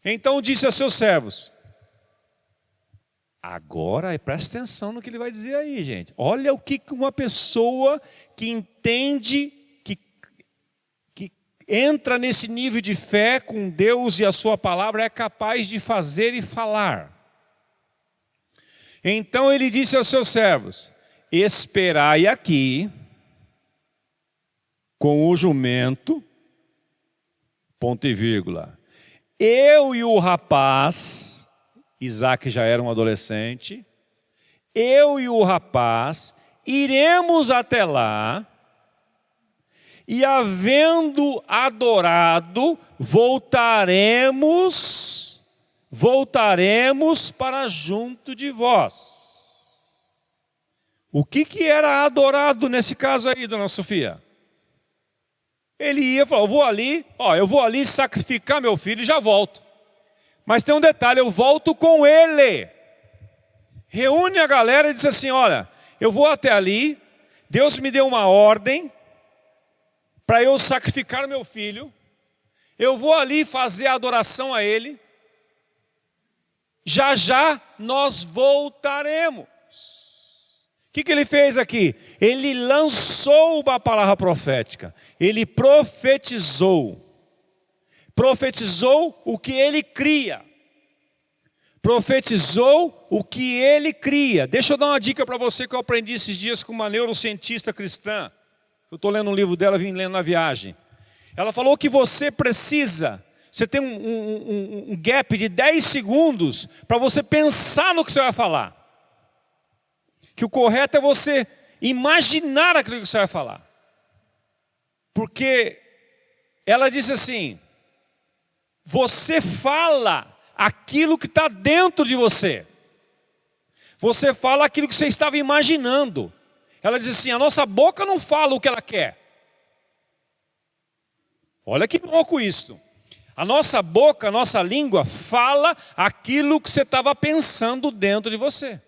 Então disse a seus servos: agora presta atenção no que ele vai dizer aí, gente. Olha o que uma pessoa que entende, que entra nesse nível de fé com Deus e a sua palavra é capaz de fazer e falar. Então ele disse aos seus servos: esperai aqui com o jumento, ponto e vírgula. Eu e o rapaz, Isaque já era um adolescente, eu e o rapaz iremos até lá, e havendo adorado, voltaremos para junto de vós. O que era adorado nesse caso aí, dona Sofia? Ele ia falar: eu vou ali sacrificar meu filho e já volto. Mas tem um detalhe: eu volto com ele. Reúne a galera e diz assim: olha, eu vou até ali, Deus me deu uma ordem para eu sacrificar meu filho, eu vou ali fazer a adoração a ele, já já nós voltaremos. O que ele fez aqui? Ele lançou uma palavra profética. Ele profetizou. Profetizou o que ele cria. Profetizou o que ele cria. Deixa eu dar uma dica para você que eu aprendi esses dias com uma neurocientista cristã. Eu estou lendo um livro dela, vim lendo na viagem. Ela falou que você precisa, você tem um gap de 10 segundos para você pensar no que você vai falar. Que o correto é você imaginar aquilo que você vai falar. Porque ela disse assim: você fala aquilo que está dentro de você. Você fala aquilo que você estava imaginando. Ela diz assim: a nossa boca não fala o que ela quer. Olha que louco isso. A nossa boca, a nossa língua fala aquilo que você estava pensando dentro de você.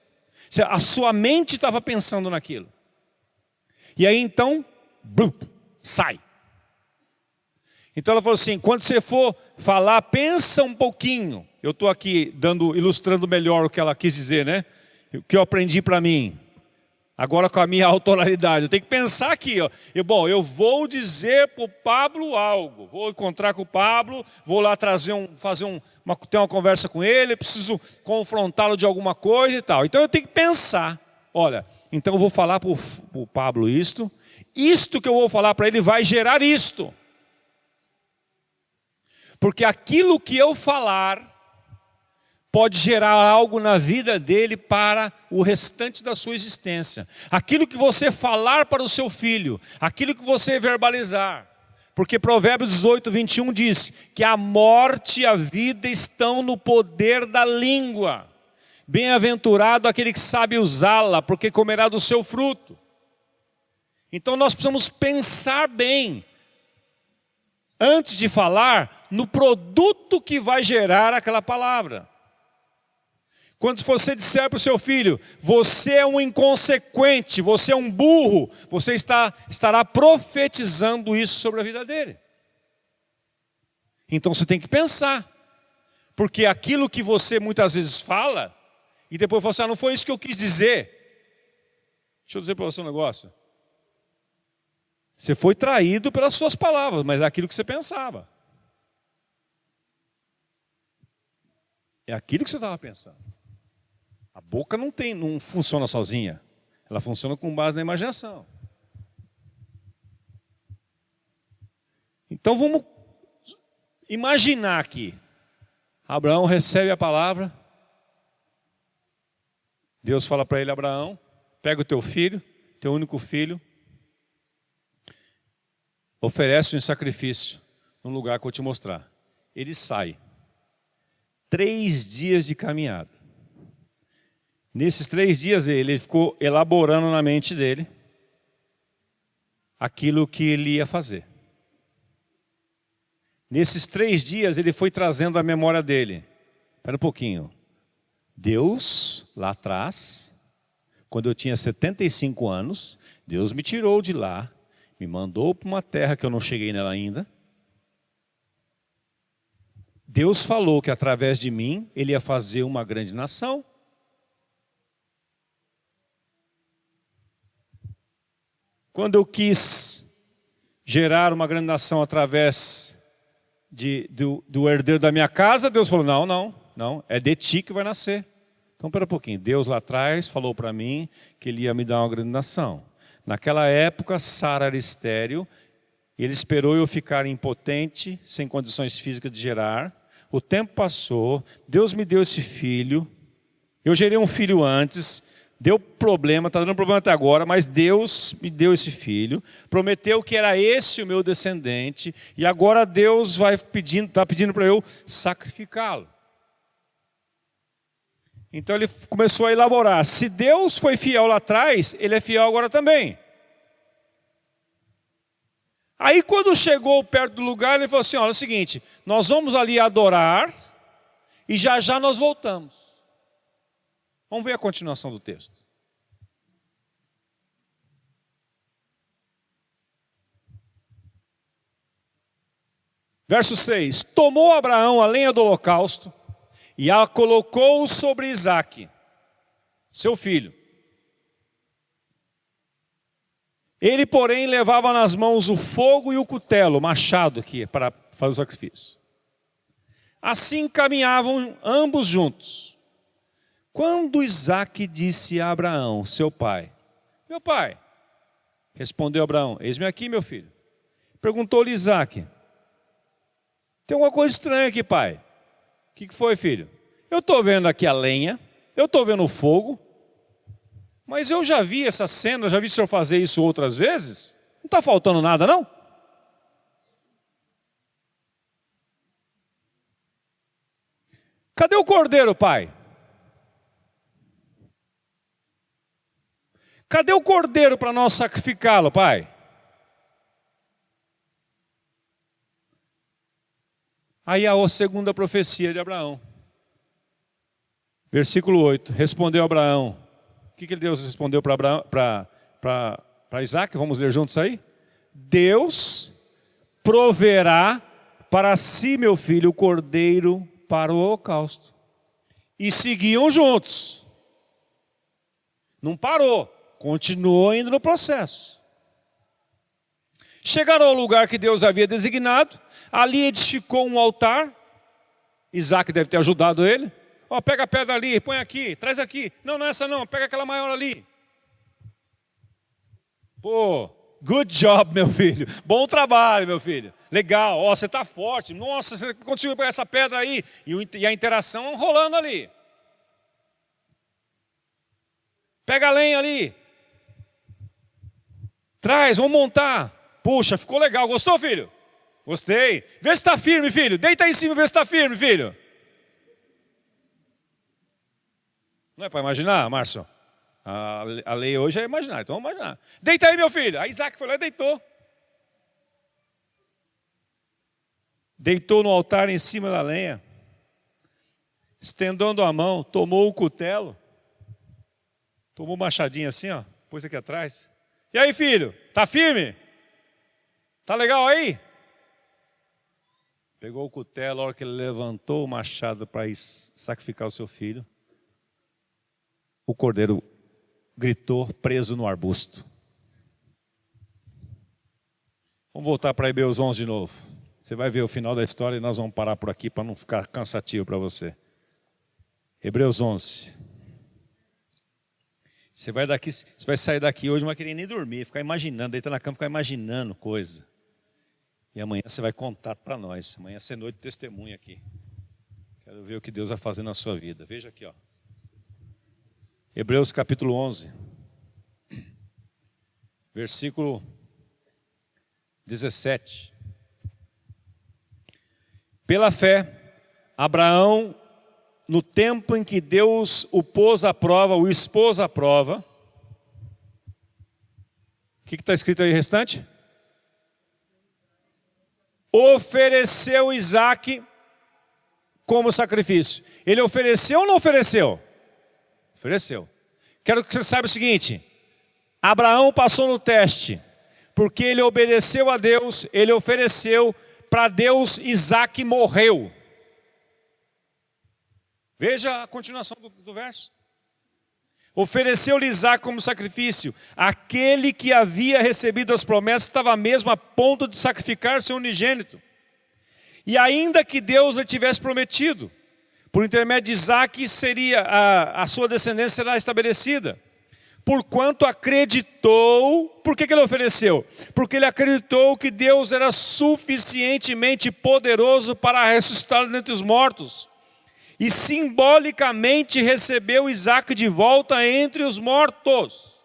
A sua mente estava pensando naquilo. E aí então, sai. Então ela falou assim: quando você for falar, pensa um pouquinho. Eu estou aqui ilustrando melhor o que ela quis dizer, né? O que eu aprendi para mim. Agora com a minha autoridade. Eu tenho que pensar aqui, ó. Eu vou dizer para o Pablo algo. Vou encontrar com o Pablo, vou lá ter uma conversa com ele, preciso confrontá-lo de alguma coisa e tal. Então eu tenho que pensar. Olha, então eu vou falar para o Pablo isto que eu vou falar para ele vai gerar isto. Porque aquilo que eu falar pode gerar algo na vida dele para o restante da sua existência. Aquilo que você falar para o seu filho, aquilo que você verbalizar. Porque Provérbios 18, 21 diz que a morte e a vida estão no poder da língua. Bem-aventurado aquele que sabe usá-la, porque comerá do seu fruto. Então nós precisamos pensar bem, antes de falar, no produto que vai gerar aquela palavra. Quando você disser para o seu filho, você é um inconsequente, você é um burro, você estará profetizando isso sobre a vida dele. Então você tem que pensar, porque aquilo que você muitas vezes fala, e depois fala assim, não foi isso que eu quis dizer. Deixa eu dizer para você um negócio. Você foi traído pelas suas palavras, mas é aquilo que você pensava. É aquilo que você estava pensando. A boca não funciona sozinha. Ela funciona com base na imaginação. Então vamos imaginar aqui. Abraão recebe a palavra. Deus fala para ele, Abraão, pega o teu filho, teu único filho, oferece um sacrifício no lugar que eu vou te mostrar. Ele sai. 3 dias de caminhada. Nesses 3 dias ele ficou elaborando na mente dele aquilo que ele ia fazer. Nesses 3 dias ele foi trazendo a memória dele. Espera um pouquinho. Deus, lá atrás, quando eu tinha 75 anos, Deus me tirou de lá, me mandou para uma terra que eu não cheguei nela ainda. Deus falou que através de mim ele ia fazer uma grande nação. Quando eu quis gerar uma grande nação através do herdeiro da minha casa, Deus falou, não, é de ti que vai nascer. Então, espera um pouquinho, Deus lá atrás falou para mim que ele ia me dar uma grande nação. Naquela época, Sara era estéril, ele esperou eu ficar impotente, sem condições físicas de gerar. O tempo passou, Deus me deu esse filho, eu gerei um filho antes, deu problema, está dando problema até agora, mas Deus me deu esse filho, prometeu que era esse o meu descendente, e agora Deus está pedindo para eu sacrificá-lo. Então ele começou a elaborar, se Deus foi fiel lá atrás, ele é fiel agora também. Aí quando chegou perto do lugar, ele falou assim, olha, é o seguinte, nós vamos ali adorar, e já já nós voltamos. Vamos ver a continuação do texto. Verso 6. Tomou Abraão a lenha do holocausto e a colocou sobre Isaque, seu filho. Ele, porém, levava nas mãos o fogo e o cutelo, o machado aqui, para fazer o sacrifício. Assim caminhavam ambos juntos. Quando Isaque disse a Abraão, seu pai, meu pai, respondeu Abraão, eis-me aqui, meu filho. Perguntou-lhe Isaque, tem alguma coisa estranha aqui, pai? O que foi, filho? Eu estou vendo aqui a lenha, eu estou vendo o fogo, mas eu já vi essa cena, já vi o senhor fazer isso outras vezes, não está faltando nada, não? Cadê o cordeiro, pai? Cadê o cordeiro para nós sacrificá-lo, pai? Aí a segunda profecia de Abraão. Versículo 8. Respondeu Abraão. O que Deus respondeu para Isaque? Vamos ler juntos aí? Deus proverá para si, meu filho, o cordeiro para o holocausto. E seguiam juntos. Não parou. Continuou indo no processo. Chegaram ao lugar que Deus havia designado. Ali edificou um altar. Isaque deve ter ajudado ele. Ó, pega a pedra ali, põe aqui, traz aqui. Não, não é essa não, pega aquela maior ali. Pô, good job, meu filho. Bom trabalho, meu filho. Legal, ó, você está forte. Nossa, você conseguiu pegar essa pedra aí. E a interação rolando ali. Pega a lenha ali. Traz, vamos montar. Puxa, ficou legal. Gostou, filho? Gostei. Vê se está firme, filho. Deita aí em cima e vê se está firme, filho. Não é para imaginar, Márcio? A lei hoje é imaginar, então vamos imaginar. Deita aí, meu filho. Aí Isaac foi lá e deitou. Deitou no altar em cima da lenha. Estendendo a mão, tomou o cutelo. Tomou o machadinho assim, ó. Pôs aqui atrás. E aí, filho? Tá firme? Tá legal aí? Pegou o cutelo, a hora que ele levantou o machado para sacrificar o seu filho. O cordeiro gritou, preso no arbusto. Vamos voltar para Hebreus 11 de novo. Você vai ver o final da história e nós vamos parar por aqui para não ficar cansativo para você. Hebreus 11. Você vai sair daqui hoje, não vai querer nem dormir, ficar imaginando, deitar na cama, ficar imaginando coisa. E amanhã você vai contar para nós. Amanhã vai ser noite de testemunho aqui. Quero ver o que Deus vai fazer na sua vida. Veja aqui, ó. Hebreus capítulo 11, versículo 17. Pela fé, Abraão, no tempo em que Deus o pôs à prova, o expôs à prova. O que está escrito aí restante? Ofereceu Isaque como sacrifício. Ele ofereceu ou não ofereceu? Ofereceu. Quero que você saiba o seguinte: Abraão passou no teste, porque ele obedeceu a Deus, ele ofereceu para Deus, Isaque morreu. Veja a continuação do verso. Ofereceu-lhe Isaque como sacrifício. Aquele que havia recebido as promessas estava mesmo a ponto de sacrificar seu unigênito. E ainda que Deus lhe tivesse prometido, por intermédio de Isaque seria a sua descendência será estabelecida. Porquanto acreditou, por que ele ofereceu? Porque ele acreditou que Deus era suficientemente poderoso para ressuscitá-lo dentre os mortos. E simbolicamente recebeu Isaque de volta entre os mortos.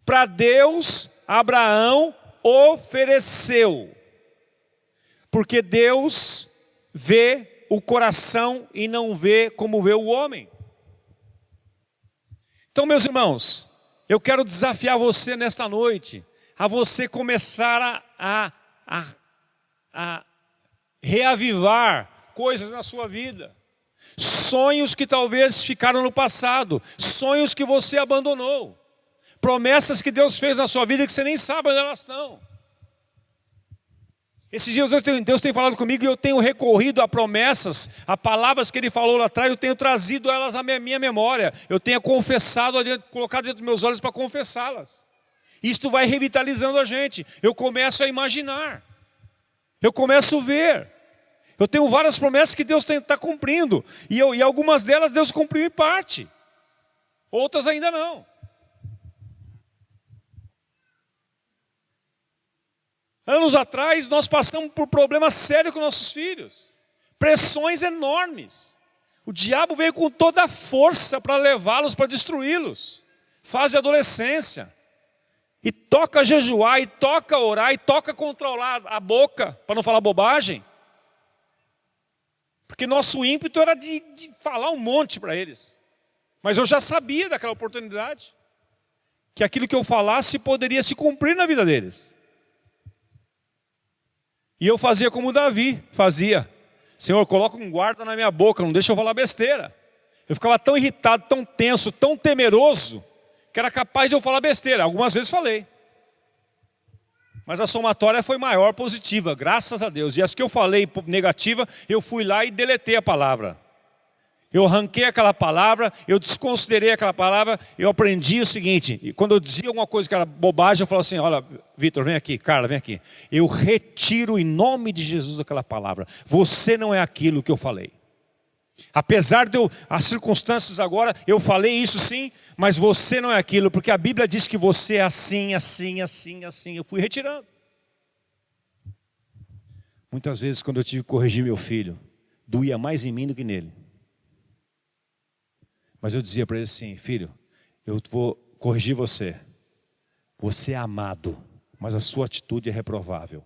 Para Deus, Abraão ofereceu. Porque Deus vê o coração e não vê como vê o homem. Então, meus irmãos, eu quero desafiar você nesta noite, a você começar a reavivar coisas na sua vida. Sonhos que talvez ficaram no passado, sonhos que você abandonou, promessas que Deus fez na sua vida que você nem sabe onde elas estão. Esses dias Deus tem falado comigo e eu tenho recorrido a promessas, a palavras que Ele falou lá atrás, eu tenho trazido elas à minha memória, eu tenho confessado, colocado dentro dos meus olhos para confessá-las. Isto vai revitalizando a gente, eu começo a imaginar, eu começo a ver. Eu tenho várias promessas que Deus está cumprindo, e algumas delas Deus cumpriu em parte, outras ainda não. Anos atrás, nós passamos por problemas sérios com nossos filhos. Pressões enormes. O diabo veio com toda a força para levá-los, para destruí-los. Fase adolescência. E toca jejuar, e toca orar, e toca controlar a boca, para não falar bobagem. Porque nosso ímpeto era de falar um monte para eles. Mas eu já sabia daquela oportunidade. Que aquilo que eu falasse poderia se cumprir na vida deles. E eu fazia como Davi fazia. Senhor, coloca um guarda na minha boca, não deixa eu falar besteira. Eu ficava tão irritado, tão tenso, tão temeroso, que era capaz de eu falar besteira. Algumas vezes falei. Mas a somatória foi maior, positiva, graças a Deus. E as que eu falei negativa, eu fui lá e deletei a palavra. Eu arranquei aquela palavra, eu desconsiderei aquela palavra, eu aprendi o seguinte, e quando eu dizia alguma coisa que era bobagem, eu falava assim, olha, Vitor, vem aqui, Carla, vem aqui. Eu retiro em nome de Jesus aquela palavra. Você não é aquilo que eu falei. Apesar de as circunstâncias agora, eu falei isso sim, mas você não é aquilo, porque a Bíblia diz que você é assim, assim, assim, assim. Eu fui retirando. Muitas vezes quando eu tive que corrigir meu filho, doía mais em mim do que nele. Mas eu dizia para ele assim: filho, eu vou corrigir você. Você é amado, mas a sua atitude é reprovável.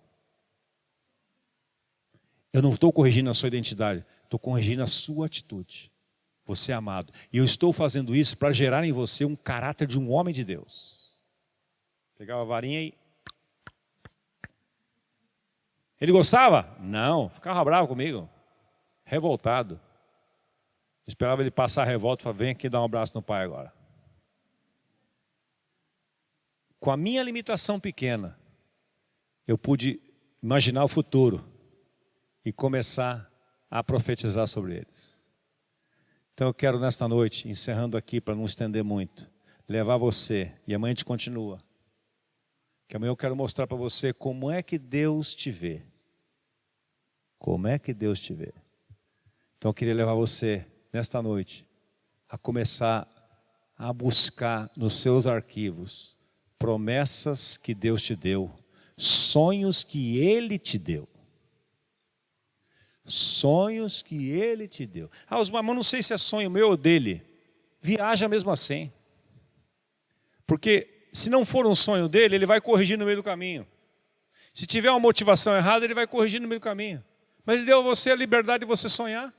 Eu não estou corrigindo a sua identidade, estou corrigindo a sua atitude. Você é amado. E eu estou fazendo isso para gerar em você um caráter de um homem de Deus. Pegava a varinha e... Ele gostava? Não, ficava bravo comigo. Revoltado. Esperava ele passar a revolta e falar: vem aqui dar um abraço no pai agora. Com a minha limitação pequena, eu pude imaginar o futuro e começar a profetizar sobre eles. Então eu quero nesta noite, encerrando aqui para não estender muito, levar você, e amanhã a gente continua, que amanhã eu quero mostrar para você como é que Deus te vê. Como é que Deus te vê. Então eu queria levar você, nesta noite, a começar a buscar nos seus arquivos promessas que Deus te deu, sonhos que Ele te deu. Sonhos que Ele te deu. Osmar, mas não sei se é sonho meu ou dele. Viaja mesmo assim. Porque se não for um sonho dele, ele vai corrigir no meio do caminho. Se tiver uma motivação errada, ele vai corrigir no meio do caminho. Mas Ele deu a você a liberdade de você sonhar.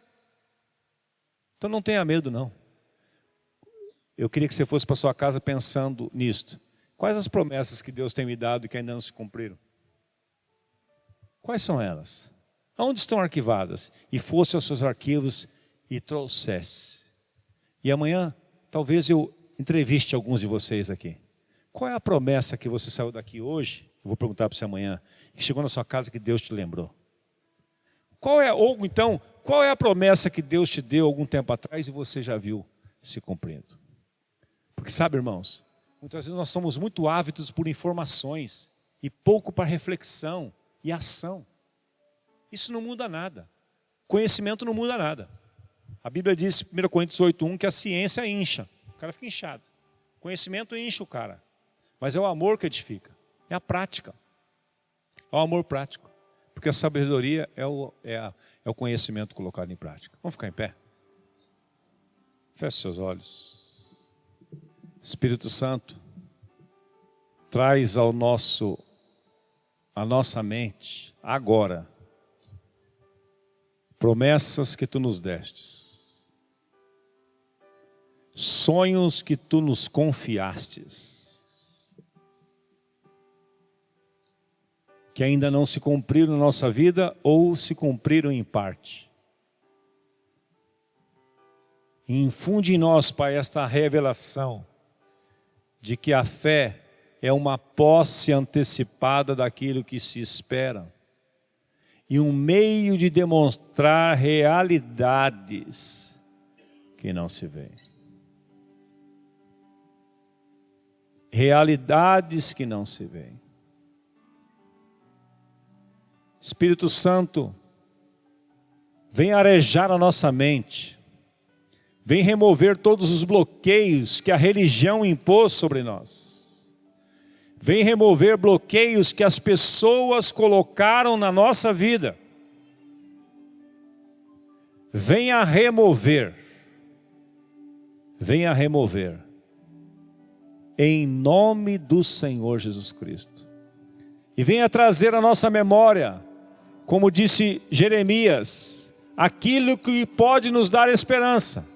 Então não tenha medo, não. Eu queria que você fosse para sua casa pensando nisto. Quais as promessas que Deus tem me dado e que ainda não se cumpriram? Quais são elas? Onde estão arquivadas? E fosse aos seus arquivos e trouxesse. E amanhã, talvez eu entreviste alguns de vocês aqui. Qual é a promessa que você saiu daqui hoje? Eu vou perguntar para você amanhã. Que chegou na sua casa que Deus te lembrou. Qual é a promessa que Deus te deu algum tempo atrás e você já viu se cumprindo? Porque sabe, irmãos, muitas vezes nós somos muito ávidos por informações e pouco para reflexão e ação. Isso não muda nada. Conhecimento não muda nada. A Bíblia diz, 1 Coríntios 8:1, que a ciência incha. O cara fica inchado. Conhecimento incha o cara. Mas é o amor que edifica. É a prática. É o amor prático. Porque a sabedoria é o conhecimento colocado em prática. Vamos ficar em pé? Feche seus olhos. Espírito Santo, traz a nossa mente agora promessas que tu nos destes, sonhos que tu nos confiastes, que ainda não se cumpriram na nossa vida ou se cumpriram em parte. E infunde em nós, Pai, esta revelação de que a fé é uma posse antecipada daquilo que se espera e um meio de demonstrar realidades que não se veem. Realidades que não se veem. Espírito Santo, vem arejar a nossa mente. Vem remover todos os bloqueios que a religião impôs sobre nós. Vem remover bloqueios que as pessoas colocaram na nossa vida. Venha remover. Venha remover. Em nome do Senhor Jesus Cristo. E venha trazer à nossa memória, como disse Jeremias, aquilo que pode nos dar esperança.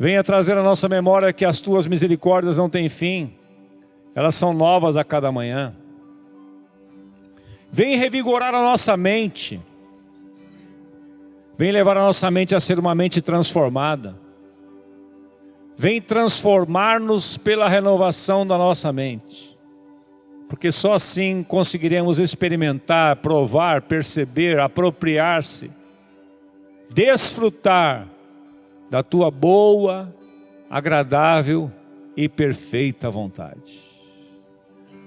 Venha trazer à nossa memória que as tuas misericórdias não têm fim. Elas são novas a cada manhã. Vem revigorar a nossa mente. Vem levar a nossa mente a ser uma mente transformada. Vem transformar-nos pela renovação da nossa mente. Porque só assim conseguiremos experimentar, provar, perceber, apropriar-se, desfrutar da tua boa, agradável e perfeita vontade.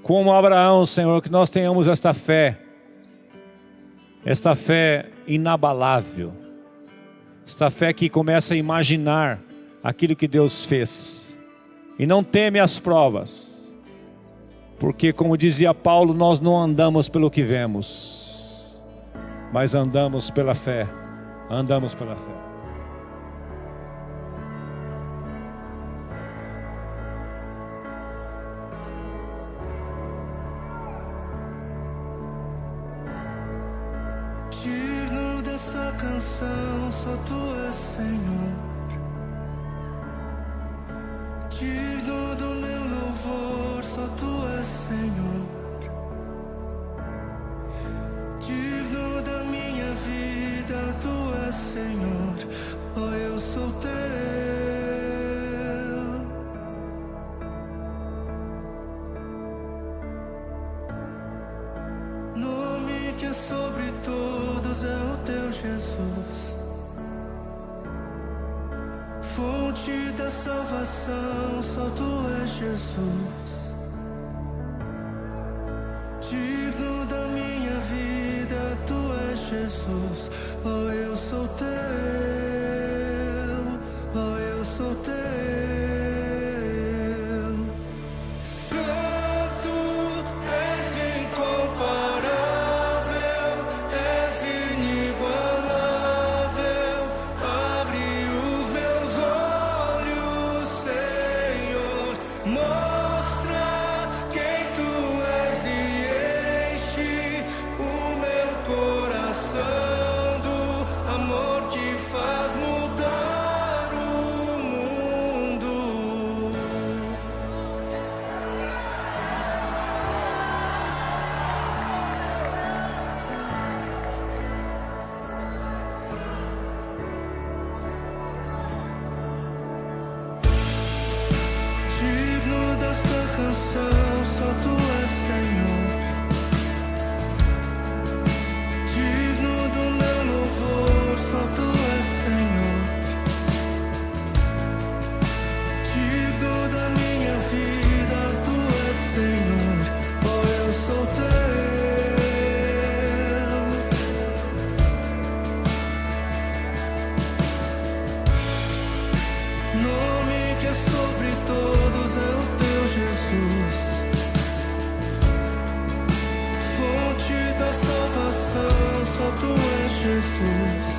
Como Abraão, Senhor, que nós tenhamos esta fé inabalável, Esta fé que começa a imaginar aquilo que Deus fez. E não teme as provas. Porque, como dizia Paulo, nós não andamos pelo que vemos, mas andamos pela fé. Andamos pela fé. Digno dessa canção, só tu és Senhor. Digno do meu louvor, só tu és Senhor. Digno da minha vida, tu és Senhor. Oh, eu sou teu. Nome que é sobre todos é o teu Jesus. Fonte da salvação, só tu és Jesus. Digno da minha vida, tu és Jesus. Oh, eu sou teu. Oh, eu sou teu. Santo, és incomparável, és inigualável. Abre os meus olhos, Senhor. Mostra quem tu és e enche o meu coração do amor que faz mudar o mundo. Digno desta canção, só tu és Senhor. Digno do meu louvor, só tu és Senhor. Digno da minha vida, tu és Senhor. Oh, eu sou teu. Nome que é sobre todos é o teu Jesus. Fonte da salvação, só tu és Jesus.